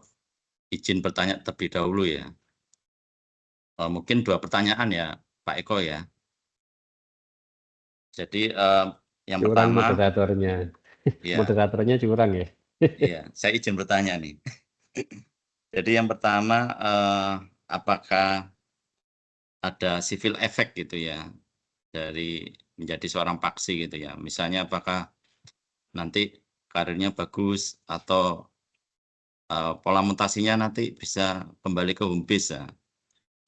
izin bertanya terlebih dahulu ya. Mungkin 2 pertanyaan ya Pak Eko ya. Jadi yang Curang pertama, moderatornya. ya, Moderatornya curang ya. iya, saya izin bertanya nih. Jadi yang pertama, apakah ada civil effect gitu ya dari menjadi seorang paksi gitu ya? Misalnya apakah nanti karirnya bagus atau pola mutasinya nanti bisa kembali ke home base ya?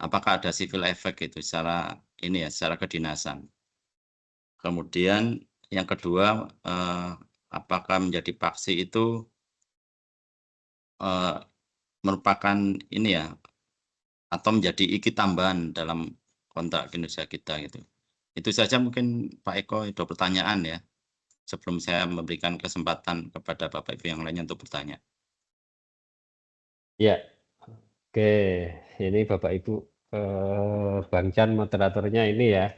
Apakah ada civil effect itu secara ini ya, secara kedinasan? Kemudian yang kedua, apakah menjadi paksi itu merupakan ini ya, atau menjadi ikit tambahan dalam kontrak kinerja kita gitu. Itu saja mungkin Pak Eko, itu pertanyaan ya, sebelum saya memberikan kesempatan kepada Bapak Ibu yang lainnya untuk bertanya. Ya, oke. Ini Bapak Ibu, Bang Chan moderatornya ini ya,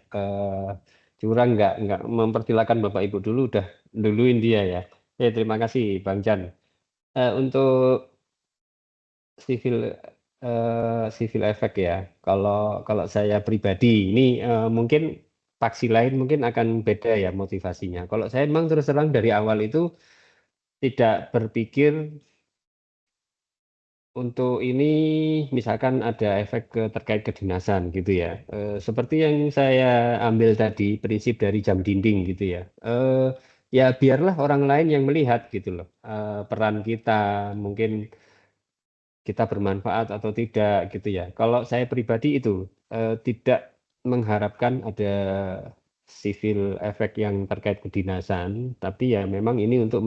curang nggak mempersilahkan Bapak Ibu dulu, udah duluin dia ya. Terima kasih Bang Chan. Untuk civil effect ya, kalau saya pribadi ini, mungkin faksi lain mungkin akan beda ya motivasinya. Kalau saya memang terus terang dari awal itu tidak berpikir untuk ini misalkan ada efek terkait kedinasan gitu ya. Seperti yang saya ambil tadi prinsip dari jam dinding gitu ya. Ya biarlah orang lain yang melihat gitu loh. Peran kita mungkin kita bermanfaat atau tidak gitu ya. Kalau saya pribadi itu tidak mengharapkan ada civil effect yang terkait kedinasan, tapi ya memang ini untuk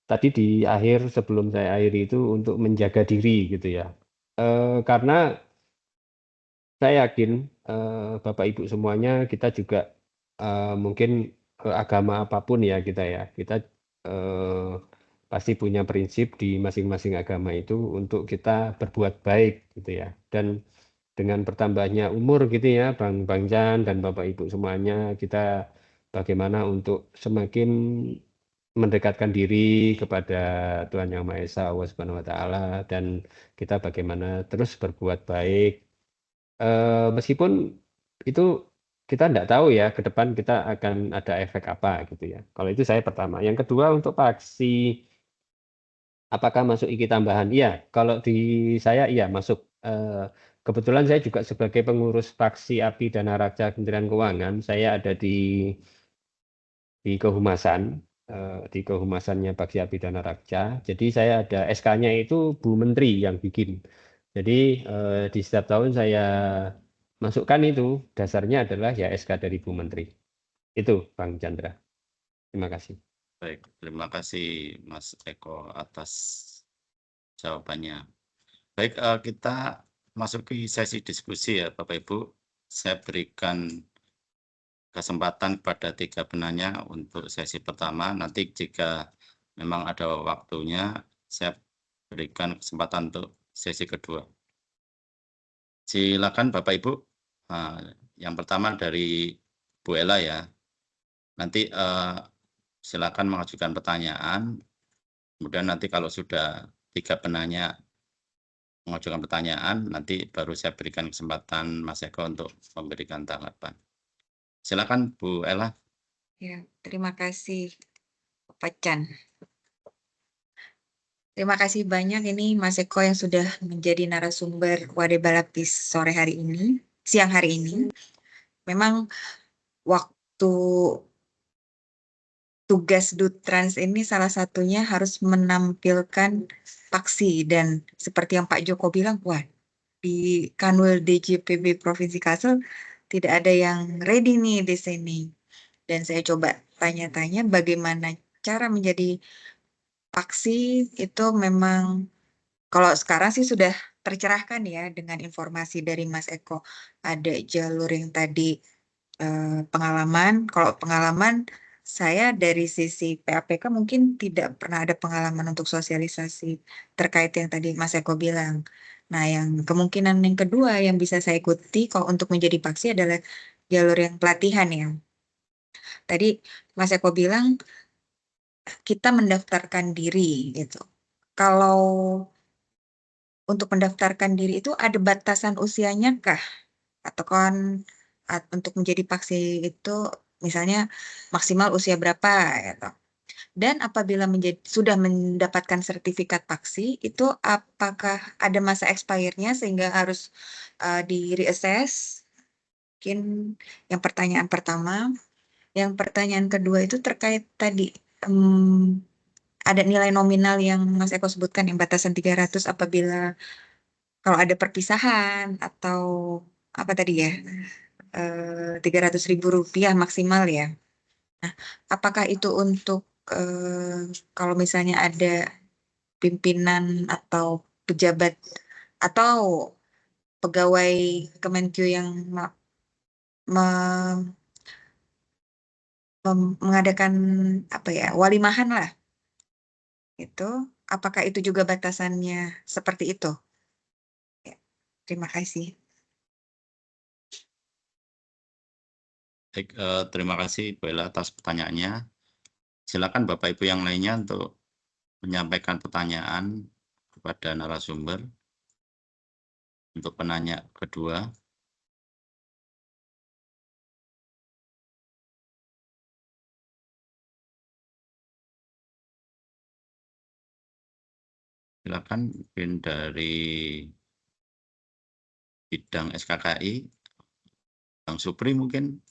tadi di akhir sebelum saya akhiri itu untuk menjaga diri gitu ya. Karena saya yakin Bapak Ibu semuanya kita juga mungkin agama apapun ya kita pasti punya prinsip di masing-masing agama itu untuk kita berbuat baik gitu ya. Dan dengan bertambahnya umur gitu ya Bang Chan dan Bapak Ibu semuanya, kita bagaimana untuk semakin mendekatkan diri kepada Tuhan Yang Maha Esa, Allah Subhanahu wa Ta'ala, dan kita bagaimana terus berbuat baik. Meskipun itu kita tidak tahu ya ke depan kita akan ada efek apa gitu ya. Kalau itu saya pertama. Yang kedua untuk paksi apakah masuk IKI tambahan? Iya, kalau di saya iya masuk. Kebetulan saya juga sebagai pengurus Paksi API Dana Raksa Kementerian Keuangan, saya ada di Kehumasan, di Kehumasannya Paksi API Dana Raksa. Jadi saya ada SK-nya itu Bu Menteri yang bikin. Jadi di setiap tahun saya masukkan itu, dasarnya adalah ya SK dari Bu Menteri. Itu Bang Chandra. Terima kasih. Baik, terima kasih Mas Eko atas jawabannya. Baik, kita masuk ke sesi diskusi ya Bapak Ibu. Saya berikan kesempatan kepada 3 penanya untuk sesi pertama. Nanti jika memang ada waktunya, saya berikan kesempatan untuk sesi kedua. Silakan Bapak Ibu. Yang pertama dari Bu Ella ya. Nanti silakan mengajukan pertanyaan. Kemudian nanti kalau sudah 3 penanya mengajukan pertanyaan, nanti baru saya berikan kesempatan Mas Eko untuk memberikan tanggapan. Silakan Bu Ella. Ya, terima kasih Pak Chan. Terima kasih banyak ini Mas Eko yang sudah menjadi narasumber Wadah Balapis sore hari ini, siang hari ini. Memang waktu tugas Dutrans ini salah satunya harus menampilkan paksi dan seperti yang Pak Joko bilang, wah di Kanwil DJPB Provinsi Kalsel tidak ada yang ready nih di sini. Dan saya coba tanya-tanya bagaimana cara menjadi paksi itu memang kalau sekarang sih sudah tercerahkan ya dengan informasi dari Mas Eko. Ada jalur yang tadi pengalaman. Kalau pengalaman saya dari sisi PAPK mungkin tidak pernah ada pengalaman untuk sosialisasi terkait yang tadi Mas Eko bilang. Nah, yang kemungkinan yang kedua yang bisa saya ikuti kalau untuk menjadi paksi adalah jalur yang pelatihan ya. Tadi Mas Eko bilang kita mendaftarkan diri gitu. Kalau untuk mendaftarkan diri itu ada batasan usianya kah? Atau kan untuk menjadi paksi itu misalnya maksimal usia berapa gitu. Dan apabila sudah mendapatkan sertifikat paksi itu apakah ada masa expirednya sehingga harus di reassess? Mungkin yang pertanyaan pertama. Yang pertanyaan kedua itu terkait tadi ada nilai nominal yang Mas Eko sebutkan yang batasan 300 apabila kalau ada perpisahan atau apa tadi ya 300.000 rupiah maksimal ya. Nah, apakah itu untuk kalau misalnya ada pimpinan atau pejabat atau pegawai Kemenkyu yang mengadakan apa ya walimahan lah itu apakah itu juga batasannya seperti itu? Ya, terima kasih. Baik, terima kasih Bu Ella atas pertanyaannya. Silakan Bapak Ibu yang lainnya untuk menyampaikan pertanyaan kepada narasumber. Untuk penanya kedua. Silakan mungkin dari bidang SKKI, Bang Supri mungkin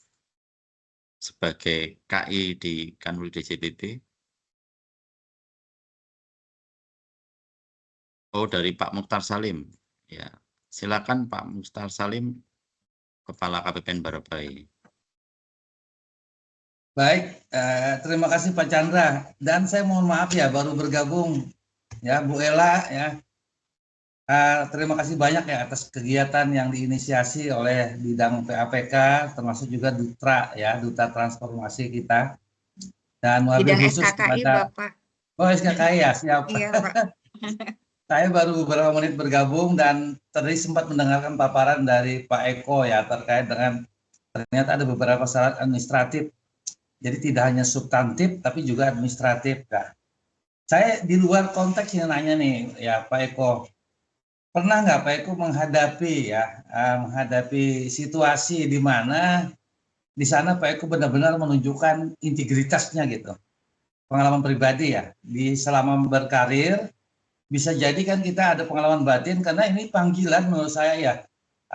sebagai KI di Kanwil DJPB. Oh, dari Pak Mukhtar Salim. Ya, silakan Pak Mukhtar Salim, Kepala KPPN Barabai. Baik, terima kasih Pak Chandra. Dan saya mohon maaf ya, baru bergabung ya Bu Ella ya. Terima kasih banyak ya atas kegiatan yang diinisiasi oleh bidang PAPK, termasuk juga Dutra ya, Duta Transformasi kita. Dan wabil Bidang khusus SKKI kepada Bapak. Oh SKKI ya, siap. Iya Pak. Saya baru beberapa menit bergabung dan tadi sempat mendengarkan paparan dari Pak Eko ya terkait dengan ternyata ada beberapa syarat administratif. Jadi tidak hanya substantif tapi juga administratif. Nah, saya di luar konteks yang nanya nih ya Pak Eko. Pernah nggak Pak Eko menghadapi situasi di mana di sana Pak Eko benar-benar menunjukkan integritasnya gitu. Pengalaman pribadi ya, di selama berkarir bisa jadi kan kita ada pengalaman batin karena ini panggilan menurut saya ya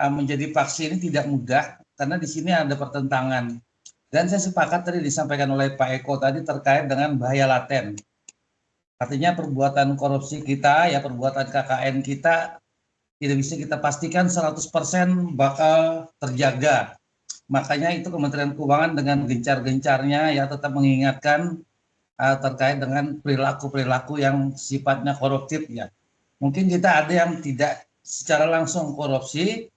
menjadi paksi ini tidak mudah karena di sini ada pertentangan. Dan saya sepakat tadi disampaikan oleh Pak Eko tadi terkait dengan bahaya laten. Artinya perbuatan korupsi kita ya perbuatan KKN kita tidak bisa kita pastikan 100% bakal terjaga. Makanya itu Kementerian Keuangan dengan gencar-gencarnya ya tetap mengingatkan terkait dengan perilaku-perilaku yang sifatnya koruptif ya. Mungkin kita ada yang tidak secara langsung korupsi,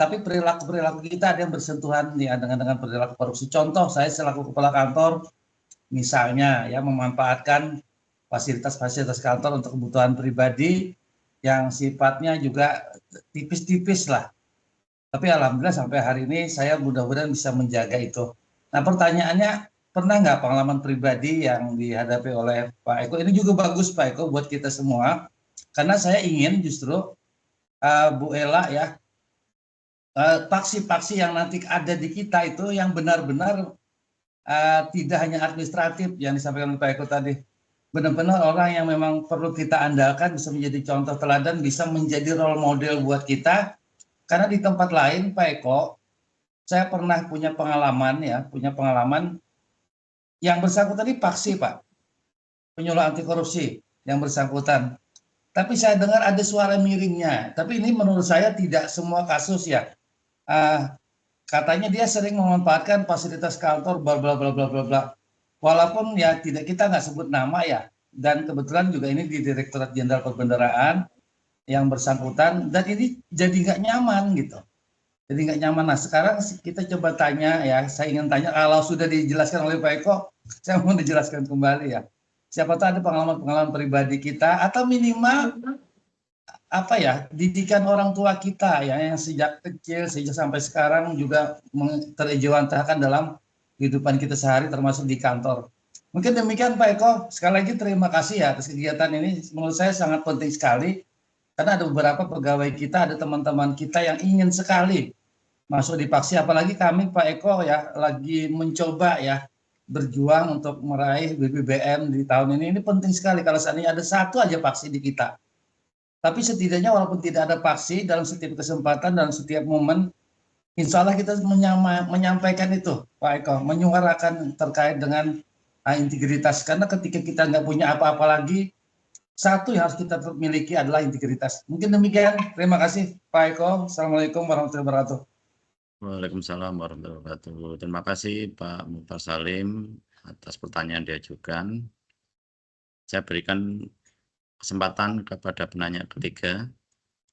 tapi perilaku-perilaku kita ada yang bersentuhan ya dengan perilaku korupsi. Contoh saya selaku kepala kantor misalnya ya memanfaatkan fasilitas-fasilitas kantor untuk kebutuhan pribadi yang sifatnya juga tipis-tipis lah. Tapi alhamdulillah sampai hari ini saya mudah-mudahan bisa menjaga itu. Nah pertanyaannya, pernah nggak pengalaman pribadi yang dihadapi oleh Pak Eko? Ini juga bagus Pak Eko buat kita semua. Karena saya ingin justru Bu Ella ya, paksi-paksi yang nanti ada di kita itu yang benar-benar tidak hanya administratif yang disampaikan oleh Pak Eko tadi. Benar-benar orang yang memang perlu kita andalkan bisa menjadi contoh teladan, bisa menjadi role model buat kita. Karena di tempat lain Pak Eko, saya pernah punya pengalaman yang bersangkutan ini paksi Pak, penyuluh anti korupsi yang bersangkutan. Tapi saya dengar ada suara miringnya. Tapi ini menurut saya tidak semua kasus ya. Katanya dia sering memanfaatkan fasilitas kantor bla bla bla bla bla bla. Walaupun ya kita nggak sebut nama ya. Dan kebetulan juga ini di Direktorat Jenderal Perbendaharaan yang bersangkutan dan ini jadi nggak nyaman gitu. Jadi nggak nyaman. Nah sekarang kita coba tanya ya, saya ingin tanya kalau sudah dijelaskan oleh Pak Eko, saya mau dijelaskan kembali ya. Siapa tahu ada pengalaman-pengalaman pribadi kita atau minimal apa ya didikan orang tua kita ya yang sejak kecil sejak sampai sekarang juga terejawantahkan dalam kehidupan kita sehari termasuk di kantor. Mungkin demikian Pak Eko. Sekali lagi terima kasih ya atas kegiatan ini. Menurut saya sangat penting sekali. Karena ada beberapa pegawai kita, ada teman-teman kita yang ingin sekali masuk di paksi. Apalagi kami Pak Eko ya lagi mencoba ya berjuang untuk meraih BBBM di tahun ini. Ini penting sekali kalau seandainya ada satu aja paksi di kita. Tapi setidaknya walaupun tidak ada paksi dalam setiap kesempatan, dalam setiap momen, insya Allah kita menyampaikan itu Pak Eko, menyuarakan terkait dengan integritas. Karena ketika kita nggak punya apa-apa lagi, satu yang harus kita miliki adalah integritas. Mungkin demikian. Terima kasih Pak Eko. Assalamualaikum warahmatullahi wabarakatuh. Waalaikumsalam warahmatullahi wabarakatuh. Terima kasih Pak Mukhtar Salim atas pertanyaan diajukan. Saya berikan kesempatan kepada penanya ketiga.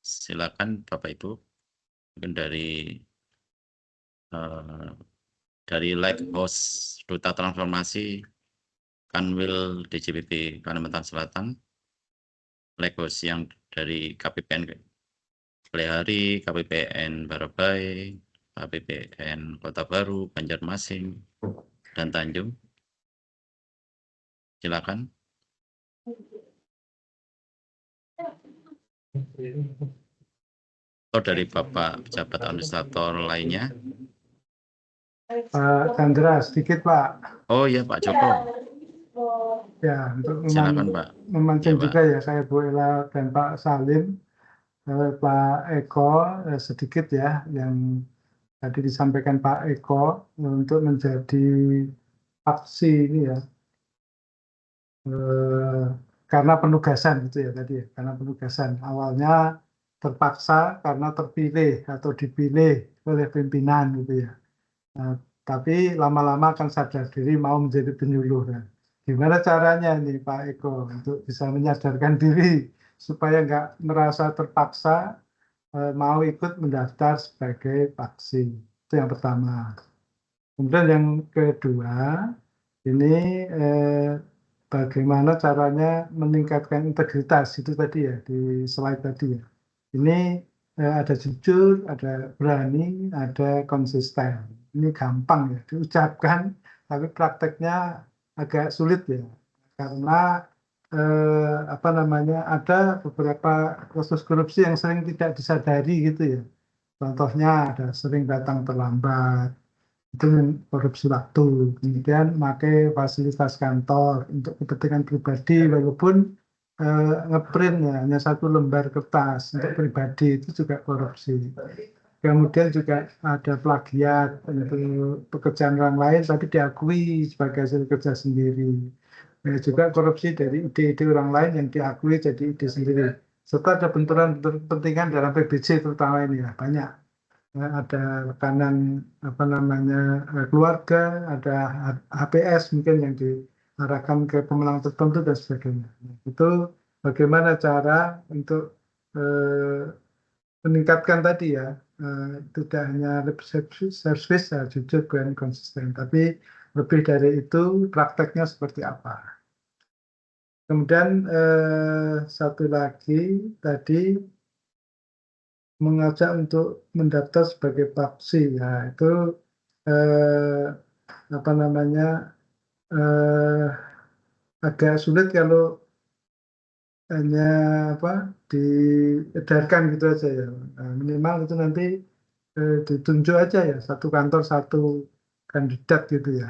Silakan Bapak Ibu. Mungkin dari Lighthouse Duta Transformasi Kanwil DJPB Kalimantan Selatan. legos yang dari KPPN Pelihari, KPPN Barabai, KPPN Kota Baru, Banjarmasin, dan Tanjung. Silakan. Atau dari Bapak pejabat administrator lainnya. Pak Chandra, sedikit Pak. Oh iya Pak Joko. Ya, untuk Silakan Pak. memancing Ya, Pak. juga ya saya Bu Ella dan Pak Salim, Pak Eko sedikit ya yang tadi disampaikan Pak Eko untuk menjadi aksi ini ya, karena penugasan gitu ya tadi ya, karena penugasan awalnya terpaksa karena terpilih atau dipilih oleh pimpinan gitu ya. Nah, tapi lama-lama akan sadar diri mau menjadi penyuluh. Nah, gimana caranya nih Pak Eko untuk bisa menyadarkan diri supaya nggak merasa terpaksa mau ikut mendaftar sebagai paksi. Itu yang pertama. Kemudian yang kedua, ini bagaimana caranya meningkatkan integritas itu tadi ya di slide tadi ya. Ini ada jujur, ada berani, ada konsisten. Ini gampang ya diucapkan, tapi prakteknya agak sulit ya karena apa namanya ada beberapa kasus korupsi yang sering tidak disadari gitu ya. Contohnya ada sering datang terlambat, itu korupsi waktu, kemudian pakai fasilitas kantor untuk kepentingan pribadi walaupun ngeprint ya, hanya satu lembar kertas untuk pribadi itu juga korupsi. Kemudian juga ada plagiat untuk pekerjaan orang lain tapi diakui sebagai hasil kerja sendiri. Ya, juga korupsi dari ide-ide orang lain yang diakui jadi ide sendiri. Serta ada benturan kepentingan dalam PBJ terutama ini ya banyak. Ada tekanan apa namanya keluarga, ada HPS mungkin yang diarahkan ke pemenang tertentu dan sebagainya. Itu bagaimana cara untuk meningkatkan tadi ya, tidak hanya lip service ya, jujur dan konsisten, tapi lebih dari itu prakteknya seperti apa. Kemudian satu lagi tadi mengajak untuk mendaftar sebagai paksi ya itu apa namanya agak sulit kalau hanya apa diedarkan gitu aja ya. Nah, minimal itu nanti ditunjuk aja ya satu kantor satu kandidat gitu ya.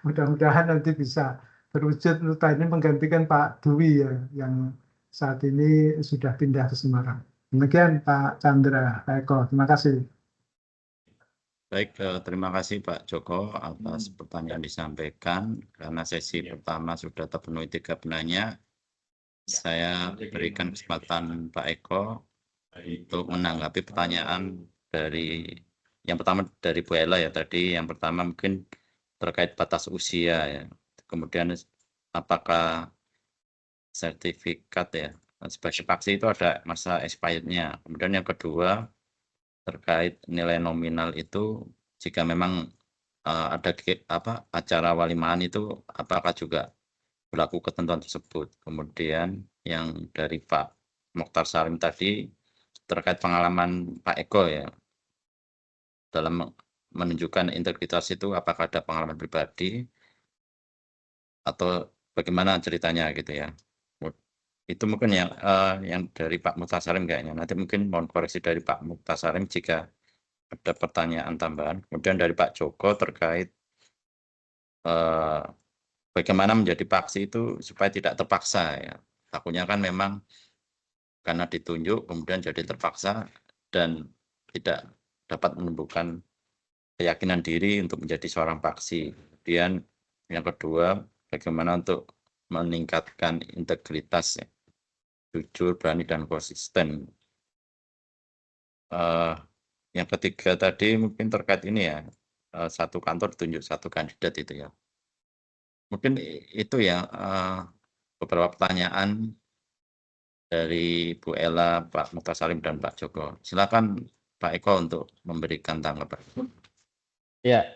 Mudah-mudahan nanti bisa terwujud. Ini menggantikan Pak Dwi ya yang saat ini sudah pindah ke Semarang. Demikian Pak Chandra, Pak Eko, terima kasih. Baik, terima kasih Pak Joko atas pertanyaan disampaikan. Karena sesi pertama sudah terpenuhi 3 penanya, saya berikan kesempatan Pak Eko untuk menanggapi pertanyaan dari yang pertama dari Bu Ella ya tadi. Yang pertama mungkin terkait batas usia ya. Kemudian apakah sertifikat ya sebagai paksi itu ada masa expirednya. Kemudian yang kedua terkait nilai nominal itu jika memang ada acara walimaan itu apakah juga berlaku ketentuan tersebut. Kemudian yang dari Pak Mokhtar Salim tadi terkait pengalaman Pak Eko ya dalam menunjukkan integritas itu apakah ada pengalaman pribadi atau bagaimana ceritanya gitu ya. Itu mungkin yang dari Pak Mokhtar Salim kayaknya. Nanti mungkin mohon koreksi dari Pak Mokhtar Salim jika ada pertanyaan tambahan. Kemudian dari Pak Joko terkait bagaimana menjadi paksi itu supaya tidak terpaksa ya. Takutnya kan memang karena ditunjuk kemudian jadi terpaksa dan tidak dapat menumbuhkan keyakinan diri untuk menjadi seorang paksi. Kemudian yang kedua, bagaimana untuk meningkatkan integritas ya. Jujur, berani, dan konsisten. Yang ketiga tadi mungkin terkait ini ya, satu kantor tunjuk satu kandidat itu ya. Mungkin itu ya beberapa pertanyaan dari Bu Ella, Pak Mokhtar Salim, dan Pak Joko. Silakan Pak Eko untuk memberikan tanggapan. Ya,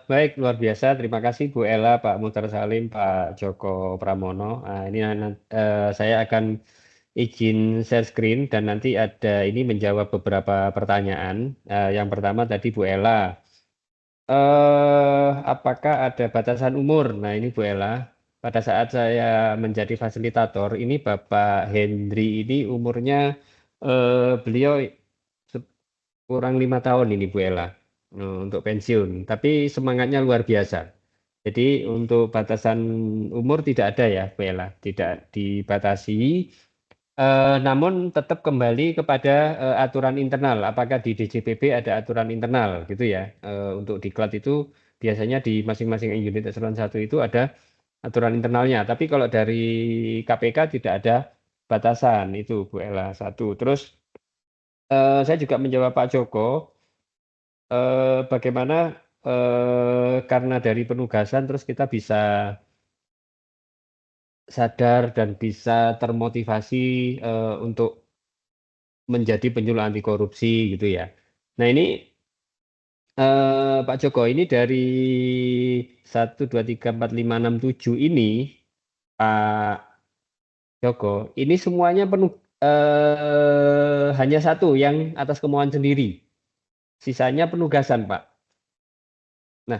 baik, luar biasa. Terima kasih Bu Ella, Pak Mokhtar Salim, Pak Joko Pramono. Ini saya akan izin share screen dan nanti ada ini menjawab beberapa pertanyaan. Yang pertama tadi Bu Ella, apakah ada batasan umur? Nah ini Bu Ella, pada saat saya menjadi fasilitator, ini Bapak Hendri ini umurnya beliau kurang 5 tahun ini Bu Ella untuk pensiun, tapi semangatnya luar biasa. Jadi untuk batasan umur tidak ada ya Bu Ella, tidak dibatasi. Namun tetap kembali kepada aturan internal. Apakah di DJPB ada aturan internal gitu ya? Untuk diklat itu biasanya di masing-masing unit eselon 1 itu ada aturan internalnya. Tapi kalau dari KPK tidak ada batasan itu Bu Ella satu. Terus saya juga menjawab Pak Joko. Bagaimana karena dari penugasan terus kita bisa sadar dan bisa termotivasi untuk menjadi penyuluh anti korupsi gitu ya. Nah ini Pak Joko ini dari 1, 2, 3, 4, 5, 6, 7 ini Pak Joko ini semuanya hanya satu yang atas kemauan sendiri. Sisanya penugasan Pak. Nah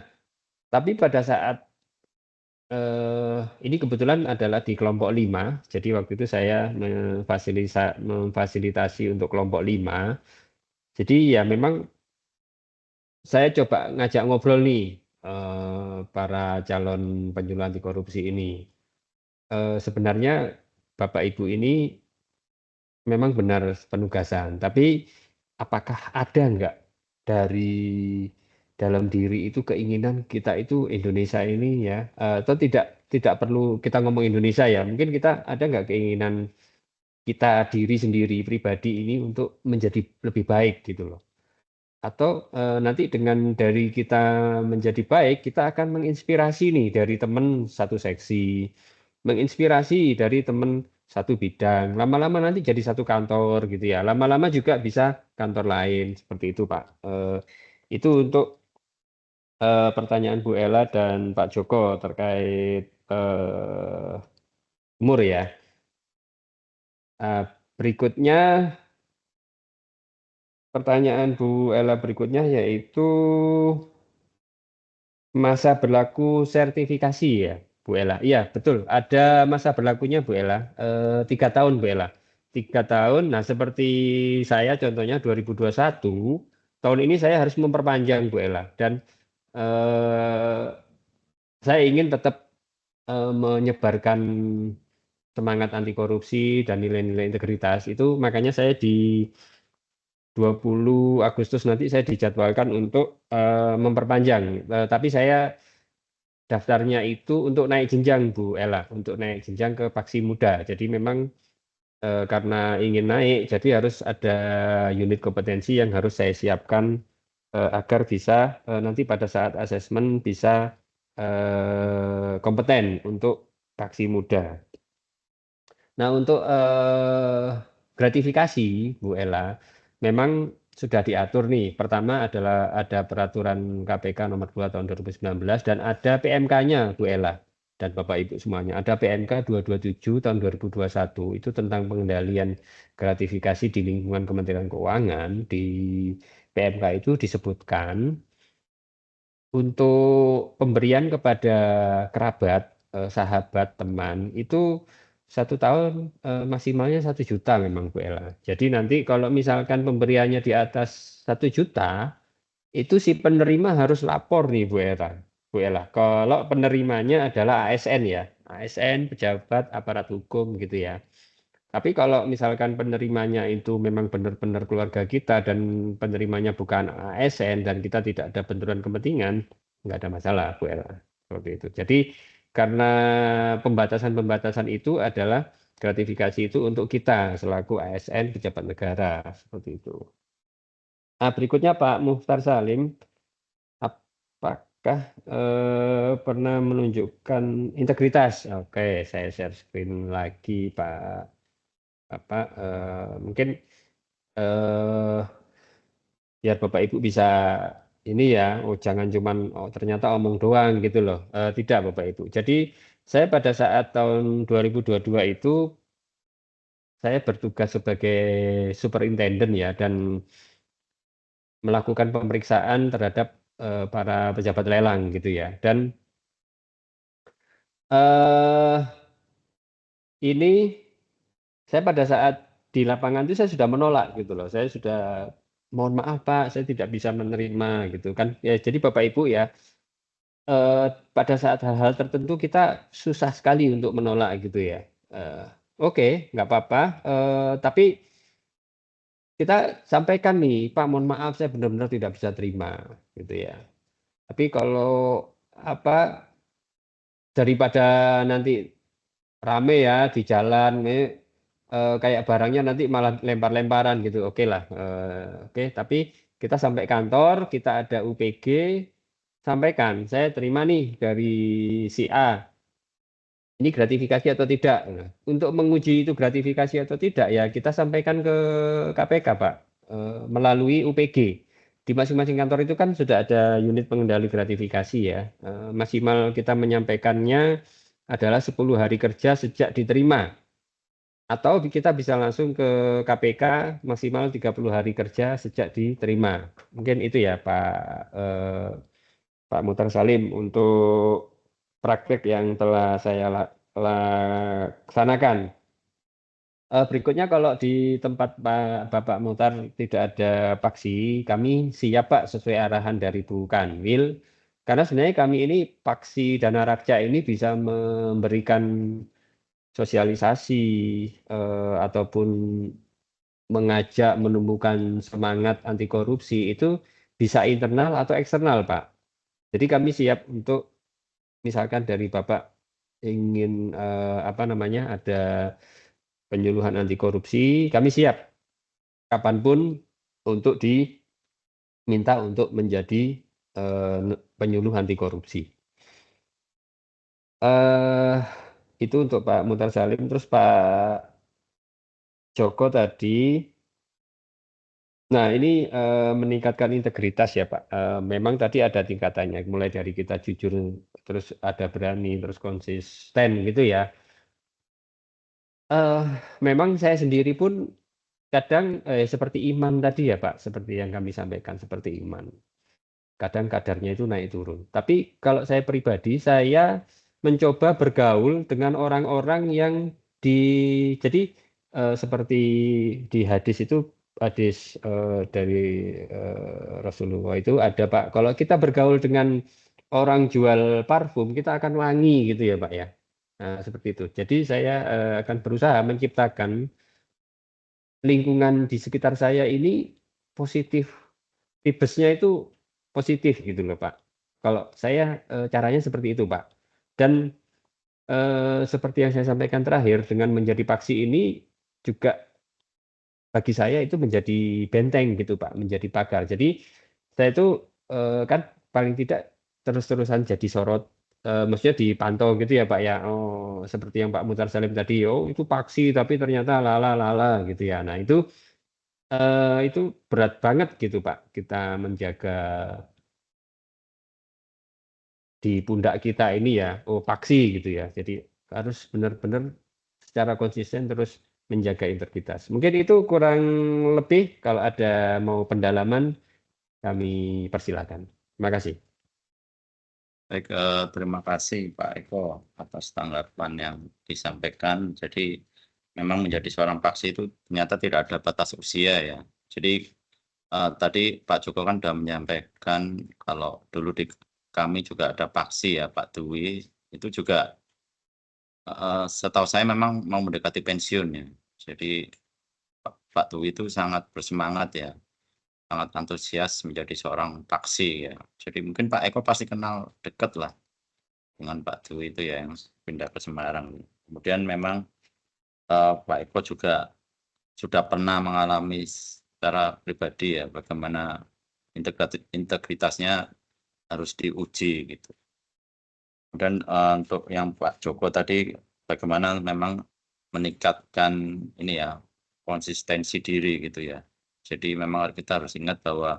tapi pada saat ini kebetulan adalah di kelompok 5, jadi waktu itu saya memfasilitasi untuk kelompok 5. Jadi ya memang saya coba ngajak ngobrol nih para calon penyuluh anti korupsi ini. Sebenarnya Bapak Ibu ini memang benar penugasan, tapi apakah ada enggak dari dalam diri itu keinginan kita itu Indonesia ini ya, atau tidak perlu kita ngomong Indonesia ya, mungkin kita ada enggak keinginan kita diri sendiri pribadi ini untuk menjadi lebih baik gitu loh. Atau nanti dengan dari kita menjadi baik, kita akan menginspirasi nih dari teman satu seksi, menginspirasi dari teman satu bidang, lama-lama nanti jadi satu kantor gitu ya, lama-lama juga bisa kantor lain, seperti itu Pak. Itu untuk pertanyaan Bu Ella dan Pak Joko terkait umur ya. Berikutnya pertanyaan Bu Ella berikutnya yaitu masa berlaku sertifikasi ya Bu Ella. Iya betul, ada masa berlakunya Bu Ella, 3 tahun Bu Ella. 3 tahun, nah seperti saya contohnya 2021, tahun ini saya harus memperpanjang Bu Ella. Dan saya ingin tetap menyebarkan semangat anti korupsi dan nilai-nilai integritas itu, makanya saya di 20 Agustus nanti saya dijadwalkan untuk memperpanjang. Tapi saya daftarnya itu untuk naik jenjang Bu Ella, untuk naik jenjang ke Paksi Muda. Jadi memang karena ingin naik, jadi harus ada unit kompetensi yang harus saya siapkan agar bisa nanti pada saat asesmen bisa kompeten untuk Paksi Muda. Nah untuk gratifikasi Bu Ella, memang sudah diatur nih. Pertama adalah ada peraturan KPK nomor 2 tahun 2019 dan ada PMK-nya Bu Ella dan Bapak Ibu semuanya. Ada PMK 227 tahun 2021 itu tentang pengendalian gratifikasi di lingkungan Kementerian Keuangan. Di PMK itu disebutkan untuk pemberian kepada kerabat, sahabat, teman itu 1 tahun maksimalnya 1 juta memang Bu Ella. Jadi nanti kalau misalkan pemberiannya di atas 1 juta, itu si penerima harus lapor nih Bu Ella. Kalau penerimanya adalah ASN ya, ASN, pejabat, aparat hukum gitu ya. Tapi kalau misalkan penerimanya itu memang benar-benar keluarga kita dan penerimanya bukan ASN dan kita tidak ada benturan kepentingan, nggak ada masalah Bu Ella. Seperti itu. Jadi karena pembatasan-pembatasan itu adalah gratifikasi itu untuk kita selaku ASN pejabat negara seperti itu. Nah, berikutnya Pak Muhtar Salim, apakah pernah menunjukkan integritas? Oke, saya share screen lagi Pak. Mungkin biar Bapak Ibu bisa ini ya, jangan cuman ternyata omong doang gitu loh. Tidak Bapak Ibu. Jadi saya pada saat tahun 2022 itu saya bertugas sebagai superintenden ya, dan melakukan pemeriksaan terhadap para pejabat lelang gitu ya. Dan ini saya pada saat di lapangan itu saya sudah menolak gitu loh. Saya sudah mohon maaf Pak, saya tidak bisa menerima gitu kan. Ya, jadi Bapak Ibu ya, pada saat hal-hal tertentu kita susah sekali untuk menolak gitu ya. Oke, nggak apa-apa. Tapi kita sampaikan nih, Pak, mohon maaf saya benar-benar tidak bisa terima gitu ya. Tapi kalau apa daripada nanti rame ya di jalan, kayak barangnya nanti malah lempar-lemparan gitu. Oke lah, oke. Tapi kita sampai kantor, kita ada UPG, sampaikan, saya terima nih dari si A. Ini gratifikasi atau tidak? Nah, untuk menguji itu gratifikasi atau tidak ya kita sampaikan ke KPK Pak, melalui UPG. Di masing-masing kantor itu kan sudah ada unit pengendali gratifikasi ya. Maksimal kita menyampaikannya adalah 10 hari kerja sejak diterima. Atau kita bisa langsung ke KPK maksimal 30 hari kerja sejak diterima. Mungkin itu ya Pak Muhtar Salim untuk praktek yang telah saya laksanakan. Berikutnya kalau di tempat Bapak Muhtar tidak ada paksi, kami siap Pak sesuai arahan dari Bu Kanwil. Karena sebenarnya kami ini paksi Dana Raksa ini bisa memberikan sosialisasi ataupun mengajak menumbuhkan semangat anti korupsi itu bisa internal atau eksternal Pak. Jadi kami siap untuk misalkan dari Bapak ingin ada penyuluhan anti korupsi, kami siap kapanpun untuk diminta untuk menjadi penyuluh anti korupsi. Itu untuk Pak Muhtar Salim. Terus Pak Joko tadi, nah ini meningkatkan integritas ya Pak. Memang tadi ada tingkatannya, mulai dari kita jujur, terus ada berani, terus konsisten gitu ya. Memang saya sendiri pun kadang seperti iman tadi ya Pak, seperti yang kami sampaikan, seperti iman. Kadang kadarnya itu naik turun. Tapi kalau saya pribadi, saya mencoba bergaul dengan orang-orang yang jadi seperti di hadis itu, hadis dari Rasulullah itu ada Pak, kalau kita bergaul dengan orang jual parfum, kita akan wangi gitu ya Pak ya. Nah, seperti itu. Jadi saya akan berusaha menciptakan lingkungan di sekitar saya ini positif, vibes-nya itu positif gitu loh Pak. Kalau saya caranya seperti itu Pak. Dan seperti yang saya sampaikan terakhir, dengan menjadi paksi ini juga bagi saya itu menjadi benteng gitu Pak, menjadi pagar. Jadi saya itu kan paling tidak terus-terusan jadi sorot, maksudnya dipantau gitu ya Pak ya. Oh, seperti yang Pak Muhtar Salim tadi, oh itu paksi tapi ternyata lala gitu ya. Nah itu berat banget gitu Pak, kita menjaga di pundak kita ini ya, oh paksi gitu ya. Jadi harus benar-benar secara konsisten terus menjaga integritas. Mungkin itu kurang lebih, kalau ada mau pendalaman kami persilakan. Terima kasih. Baik, terima kasih Pak Eko atas tanggapan yang disampaikan. Jadi memang menjadi seorang paksi itu ternyata tidak ada batas usia ya. Jadi tadi Pak Joko kan sudah menyampaikan kalau dulu di kami juga ada paksi ya Pak Dwi, itu juga setahu saya memang mau mendekati pensiun ya. Jadi Pak Dwi itu sangat bersemangat ya, sangat antusias menjadi seorang paksi ya. Jadi mungkin Pak Eko pasti kenal dekat lah dengan Pak Dwi itu ya, yang pindah ke Semarang. Kemudian memang Pak Eko juga sudah pernah mengalami secara pribadi ya bagaimana integritasnya harus diuji gitu. Dan untuk yang Pak Joko tadi, bagaimana memang meningkatkan ini ya, konsistensi diri gitu ya. Jadi memang kita harus ingat bahwa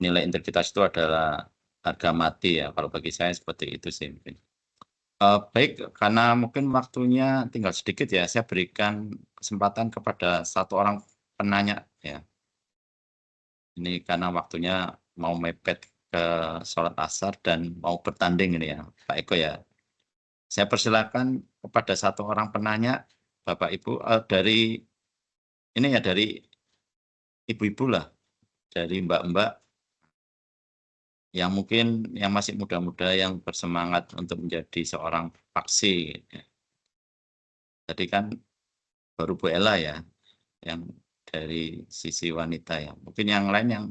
nilai integritas itu adalah harga mati ya. Kalau bagi saya seperti itu sih. Baik, karena mungkin waktunya tinggal sedikit ya, saya berikan kesempatan kepada satu orang penanya ya. Ini karena waktunya mau mepet ke sholat asar dan mau bertanding ini ya, Pak Eko ya. Saya persilakan kepada satu orang penanya, Bapak Ibu, dari ini ya dari ibu-ibu lah, dari mbak-mbak yang mungkin yang masih muda-muda yang bersemangat untuk menjadi seorang paksi. Tadi kan baru Bu Ella ya, yang dari sisi wanita ya. Mungkin yang lain yang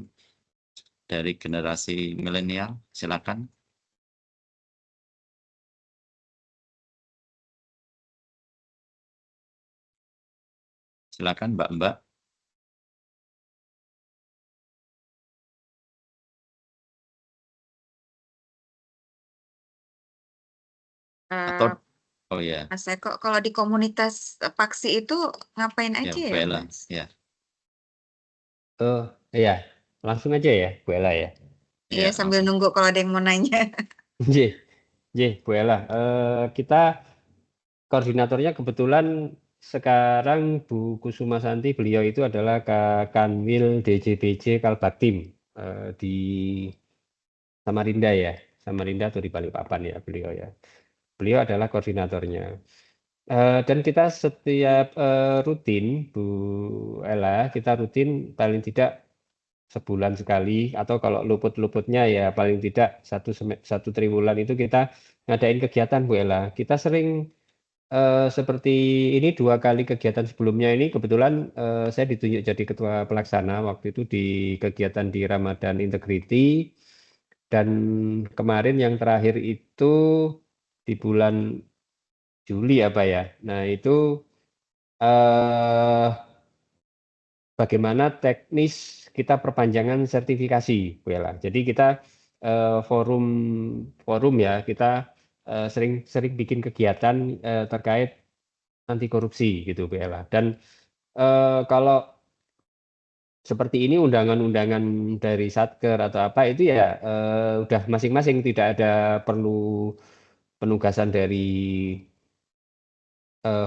dari generasi milenial, silakan. Silakan Mbak-mbak. Atau oh ya, Mas Eko, kalau di komunitas paksi itu ngapain ya aja Bu ya, Ella, Mas? ya. Oh iya, langsung aja ya Bu Ella ya. Iya, Ya, sambil langsung. nunggu kalau ada yang mau nanya. Bu Ella. Kita koordinatornya kebetulan sekarang Bu Kusuma Santi, beliau itu adalah Kanwil DJPJ Kalbaktim di Samarinda ya, Samarinda atau di Balikpapan ya beliau ya. Beliau adalah koordinatornya. Dan kita setiap rutin Bu Ella, kita rutin paling tidak sebulan sekali, atau kalau luput-luputnya ya paling tidak satu triwulan itu kita ngadain kegiatan Bu Ella. Kita sering seperti ini 2 kali kegiatan sebelumnya ini kebetulan saya ditunjuk jadi ketua pelaksana waktu itu di kegiatan di Ramadan Integrity, dan kemarin yang terakhir itu di bulan Juli apa ya. Nah itu bagaimana teknis kita perpanjangan sertifikasi, Bu Ella. Jadi kita forum ya, kita sering bikin kegiatan terkait anti korupsi gitu, Bu Ella. Dan kalau seperti ini undangan-undangan dari Satker atau apa itu ya udah masing-masing, tidak ada perlu penugasan dari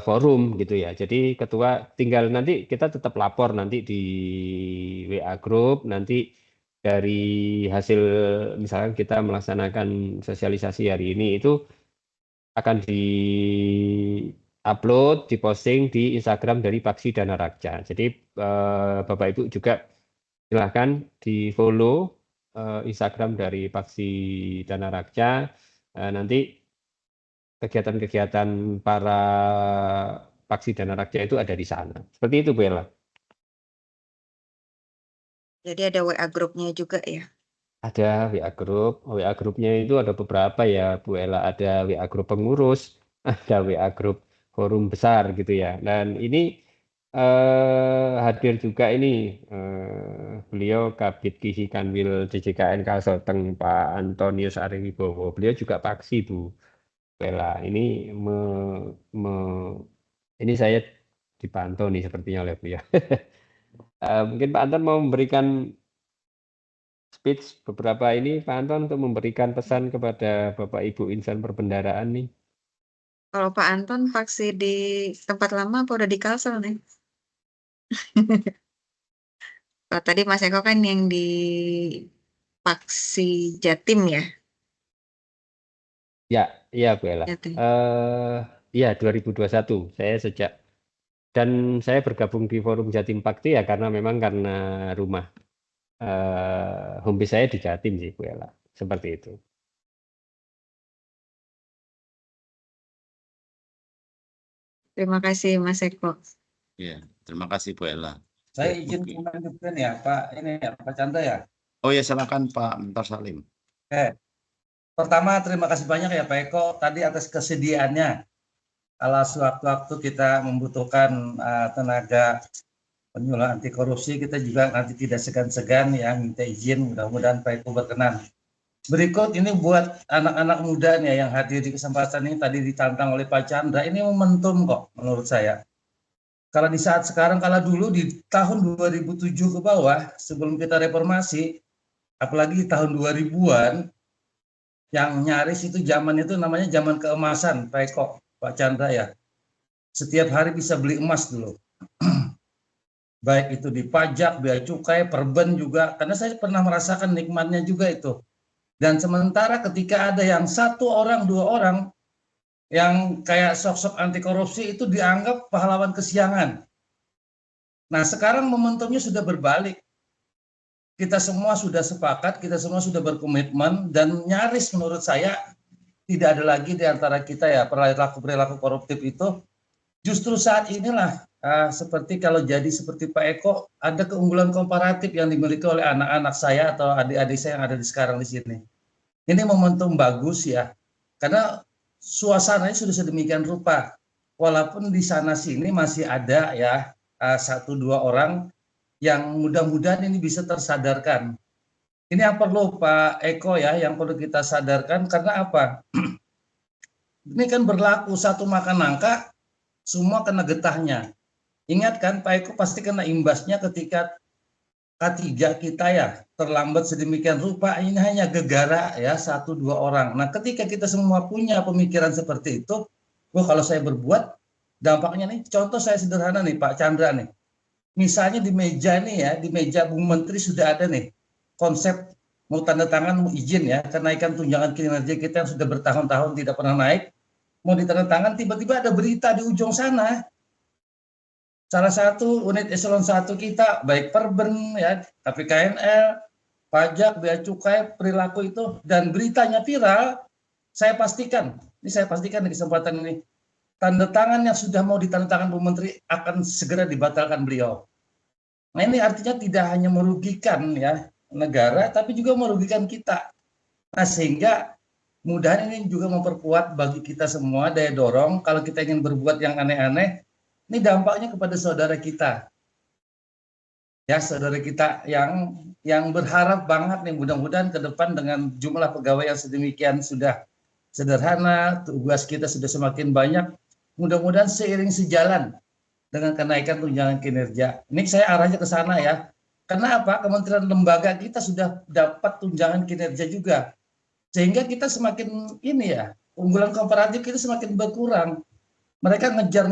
forum gitu ya. Jadi ketua tinggal nanti kita tetap lapor nanti di WA Group, nanti dari hasil misalkan kita melaksanakan sosialisasi hari ini itu akan di-upload, diposting di Instagram dari Paksi Dana Raksa. Jadi Bapak Ibu juga silahkan di-follow Instagram dari Paksi Dana Raksa. Nanti kegiatan-kegiatan para Paksi Dana Raksa itu ada di sana. Seperti itu, Bu Ella. Jadi ada WA grupnya juga ya? Ada WA Group. WA Grupnya itu ada beberapa ya, Bu Ella. Ada WA Group pengurus, ada WA Group forum besar gitu ya. Dan ini hadir juga ini beliau Kabid Kisi Kanwil DJKN Kalsoteng Pak Antonius Ariwibowo. Beliau juga paksi Bu Ella. Ini ini saya dipantau nih sepertinya oleh beliau. Mungkin Pak Anton mau memberikan speech beberapa ini, Pak Anton, untuk memberikan pesan kepada Bapak Ibu insan perbendaraan nih. Kalau Pak Anton paksi di tempat lama apa udah di Kalsel nih? Kalau tadi Mas Eko kan yang di Paksi Jatim ya? Ya, iya Bu Ella. Jatim. Iya 2021 saya sejak, dan saya bergabung di forum Jatim Pakti ya karena memang karena rumah home base saya di Jatim sih Bu Ella. Seperti itu. Terima kasih Mas Eko. Ya, terima kasih Bu Ella. Saya izin melanjutkan ya Pak, ini ya Pak Chandra ya. Oh ya, silakan Pak Mentor Salim. Pertama terima kasih banyak ya Pak Eko tadi atas kesediaannya. Kalau sewaktu-waktu kita membutuhkan tenaga penyuluh anti korupsi, kita juga nanti tidak segan-segan ya minta izin, mudah-mudahan Pak Eko berkenan. Berikut ini buat anak-anak muda nih yang hadir di kesempatan ini, tadi ditantang oleh Pak Chandra, ini momentum kok menurut saya. Kalau di saat sekarang, kalau dulu di tahun 2007 ke bawah, sebelum kita reformasi, apalagi di tahun 2000-an, Yang nyaris itu zaman itu namanya zaman keemasan, Pak Eko, Pak Chandra ya. Setiap hari bisa beli emas dulu. Baik itu di pajak, bea cukai, perben juga. Karena saya pernah merasakan nikmatnya juga itu. Dan sementara ketika ada yang 1 orang, 2 orang yang kayak sok-sok anti korupsi itu dianggap pahlawan kesiangan. Nah, sekarang momentumnya sudah berbalik. Kita semua sudah sepakat, kita semua sudah berkomitmen, dan nyaris menurut saya tidak ada lagi di antara kita ya perilaku-perilaku koruptif itu. Justru saat inilah seperti kalau jadi seperti Pak Eko, ada keunggulan komparatif yang dimiliki oleh anak-anak saya atau adik-adik saya yang ada sekarang di sini. Ini momentum bagus ya, karena suasananya sudah sedemikian rupa. Walaupun di sana sini masih ada ya 1-2 orang yang mudah-mudahan ini bisa tersadarkan. Ini yang perlu Pak Eko ya, yang perlu kita sadarkan, karena apa? Ini kan berlaku satu makan nangka, semua kena getahnya. Ingat kan Pak Eko pasti kena imbasnya ketika K3 kita ya terlambat sedemikian rupa, ini hanya gegara ya 1-2 orang. Nah, ketika kita semua punya pemikiran seperti itu, kalau saya berbuat, dampaknya nih, contoh saya sederhana nih Pak Chandra nih. Misalnya di meja nih ya, di meja Bu Menteri sudah ada nih konsep mau tanda tangan, mau izin ya, kenaikan tunjangan kinerja kita yang sudah bertahun-tahun tidak pernah naik, mau ditandatangan, tiba-tiba ada berita di ujung sana. Salah satu unit eselon 1 kita, baik perben, ya, KPKNL, pajak, bea cukai, perilaku itu, dan beritanya viral, saya pastikan di kesempatan ini, tanda tangan yang sudah mau ditandatangan Bu Menteri akan segera dibatalkan beliau. Nah, ini artinya tidak hanya merugikan ya negara, tapi juga merugikan kita. Nah, sehingga mudahan ini juga memperkuat bagi kita semua daya dorong kalau kita ingin berbuat yang aneh-aneh. Ini dampaknya kepada saudara kita. Ya, saudara kita yang berharap banget nih mudah-mudahan ke depan dengan jumlah pegawai yang sedemikian sudah sederhana, tugas kita sudah semakin banyak, mudah-mudahan seiring sejalan dengan kenaikan tunjangan kinerja. Ini saya arahnya ke sana ya. Karena apa? Kementerian lembaga kita sudah dapat tunjangan kinerja juga. Sehingga kita semakin ini ya, unggulan komparatif kita semakin berkurang. Mereka ngejar,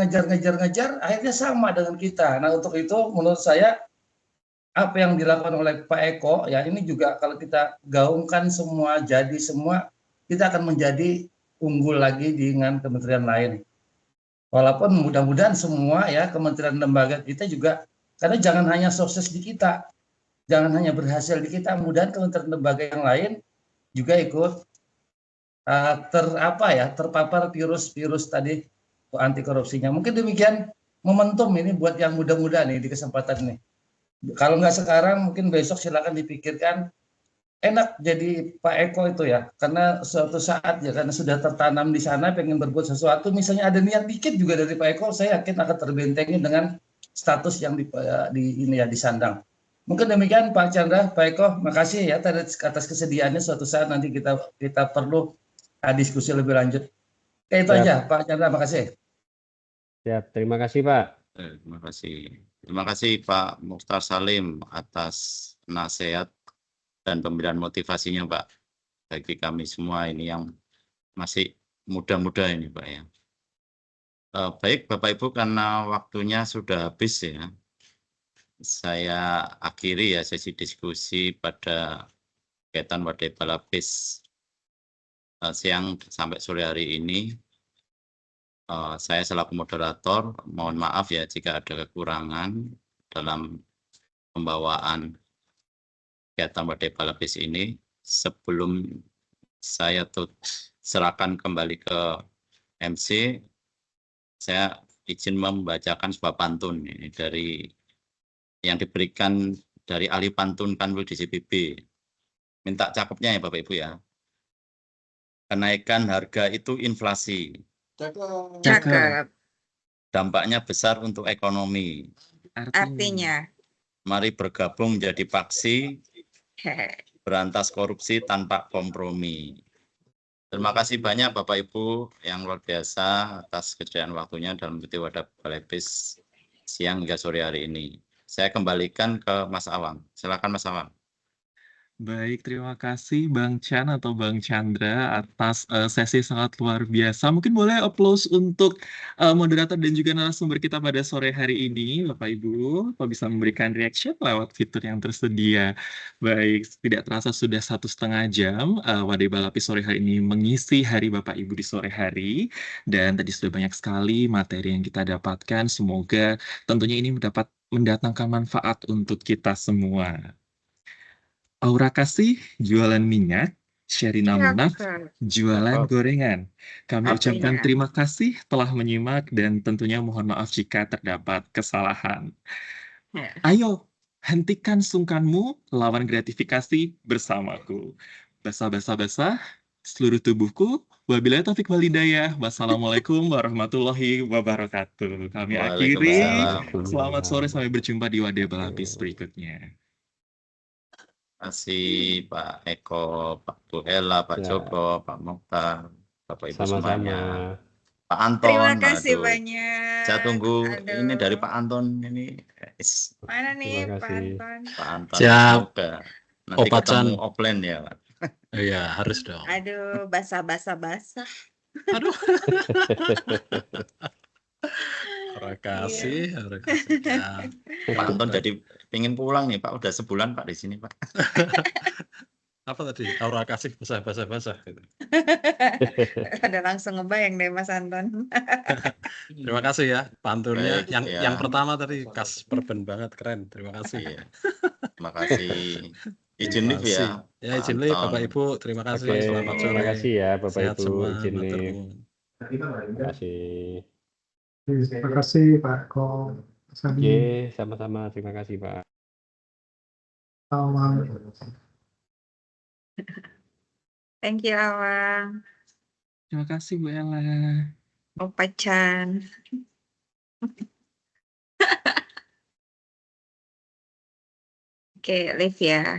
akhirnya sama dengan kita. Nah, untuk itu menurut saya apa yang dilakukan oleh Pak Eko ya, ini juga kalau kita gaungkan semua, jadi semua, kita akan menjadi unggul lagi dengan kementerian lain. Walaupun mudah-mudahan semua ya kementerian lembaga kita juga, karena jangan hanya sukses di kita, jangan hanya berhasil di kita, mudah-mudahan kementerian lembaga yang lain juga ikut terpapar virus tadi anti korupsinya. Mungkin demikian momentum ini buat yang muda-muda nih di kesempatan ini. Kalau nggak sekarang, mungkin besok silakan dipikirkan. Enak jadi Pak Eko itu ya, karena suatu saat ya, karena sudah tertanam di sana, pengen berbuat sesuatu, misalnya ada niat dikit juga dari Pak Eko, saya yakin akan terbentengi dengan status yang disandang. Mungkin demikian Pak Chandra, Pak Eko, makasih ya atas kesediaannya. Suatu saat nanti kita perlu diskusi lebih lanjut. Itu aja Pak Chandra, makasih. Siap, terima kasih Pak. Terima kasih Pak Mukhtar Salim atas nasihat dan pemberian motivasinya Pak, bagi kami semua ini yang masih muda-muda ini Pak ya. Baik Bapak Ibu, karena waktunya sudah habis ya, saya akhiri ya sesi diskusi pada kegiatan Wadai Balapis siang sampai sore hari ini. Saya selaku moderator, mohon maaf ya jika ada kekurangan dalam pembawaan kegiatan Wadai Balapis ini. Sebelum saya serahkan kembali ke MC, saya izin membacakan sebuah pantun ini dari yang diberikan dari ahli pantun Kanwil DJPB. Minta cakepnya ya Bapak Ibu ya. Kenaikan harga itu inflasi. Cakep. Dampaknya besar untuk ekonomi. Artinya. Mari bergabung menjadi paksi berantas korupsi tanpa kompromi. Terima kasih banyak Bapak Ibu yang luar biasa atas kesediaan waktunya dalam mengikuti Wadai Balapis siang hingga sore hari ini. Saya kembalikan ke Mas Awang. Silakan Mas Awang. Baik, terima kasih Bang Chan atau Bang Chandra atas sesi sangat luar biasa. Mungkin boleh applause untuk moderator dan juga narasumber kita pada sore hari ini, Bapak Ibu. Apa bisa memberikan reaction lewat fitur yang tersedia. Baik, tidak terasa sudah 1,5 jam Wadai Balapi sore hari ini mengisi hari Bapak Ibu di sore hari. Dan tadi sudah banyak sekali materi yang kita dapatkan. Semoga tentunya ini mendatangkan manfaat untuk kita semua. Aura Kasih, jualan minyak. Sherina Iya, Munaf, Kak. jualan gorengan. Kami Apa ucapkan Iya. terima kasih telah menyimak dan tentunya mohon maaf jika terdapat kesalahan. Ya. Ayo, hentikan sungkanmu, lawan gratifikasi bersamaku. Basah-basah-basah, seluruh tubuhku. Wabillahi taufiq wal hidayah. Wassalamualaikum warahmatullahi wabarakatuh. Kami akhiri. Waalaikumsalam. Selamat sore, sampai berjumpa di Wadai Balapis berikutnya. Terima kasih Pak Eko, Pak Bu Ella, Pak Ya. Joko, Pak Mokhtar, Bapak Ibu Sama-sama. semuanya. Pak Anton, Terima kasih aduh. banyak. Saya tunggu ini dari Aduh. Pak Anton ini. Mana nih Terima Pak kasih. Anton? Pak Anton, Siap. semoga nanti Pak Chan. ketemu offline ya Pak. Iya, harus dong. Aduh, basah. Aduh. Terima kasih. Ya. Pak Anton jadi pengen pulang nih Pak, udah sebulan Pak di sini Pak. Apa tadi? Aura kasih basah. Gitu. Udah langsung ngebayang deh Mas Anton. Terima kasih ya pantunnya. Baik, Yang ya. pertama tadi khas Perben banget, keren. Terima kasih. Iya. Terima kasih. Izin live ya. Ya, izin Pak live Anton. Bapak Ibu. Terima kasih. Oke, Selamat sore. terima kasih ya Bapak Sehat Ibu. semua. Izin Matur live. nuwun. Terima kasih. Terima kasih Pak Ko. Oke, sama-sama. Terima kasih Pak. Awang. Thank you Awang. Terima kasih Bu Ella. Opa Chan. Oke, live ya.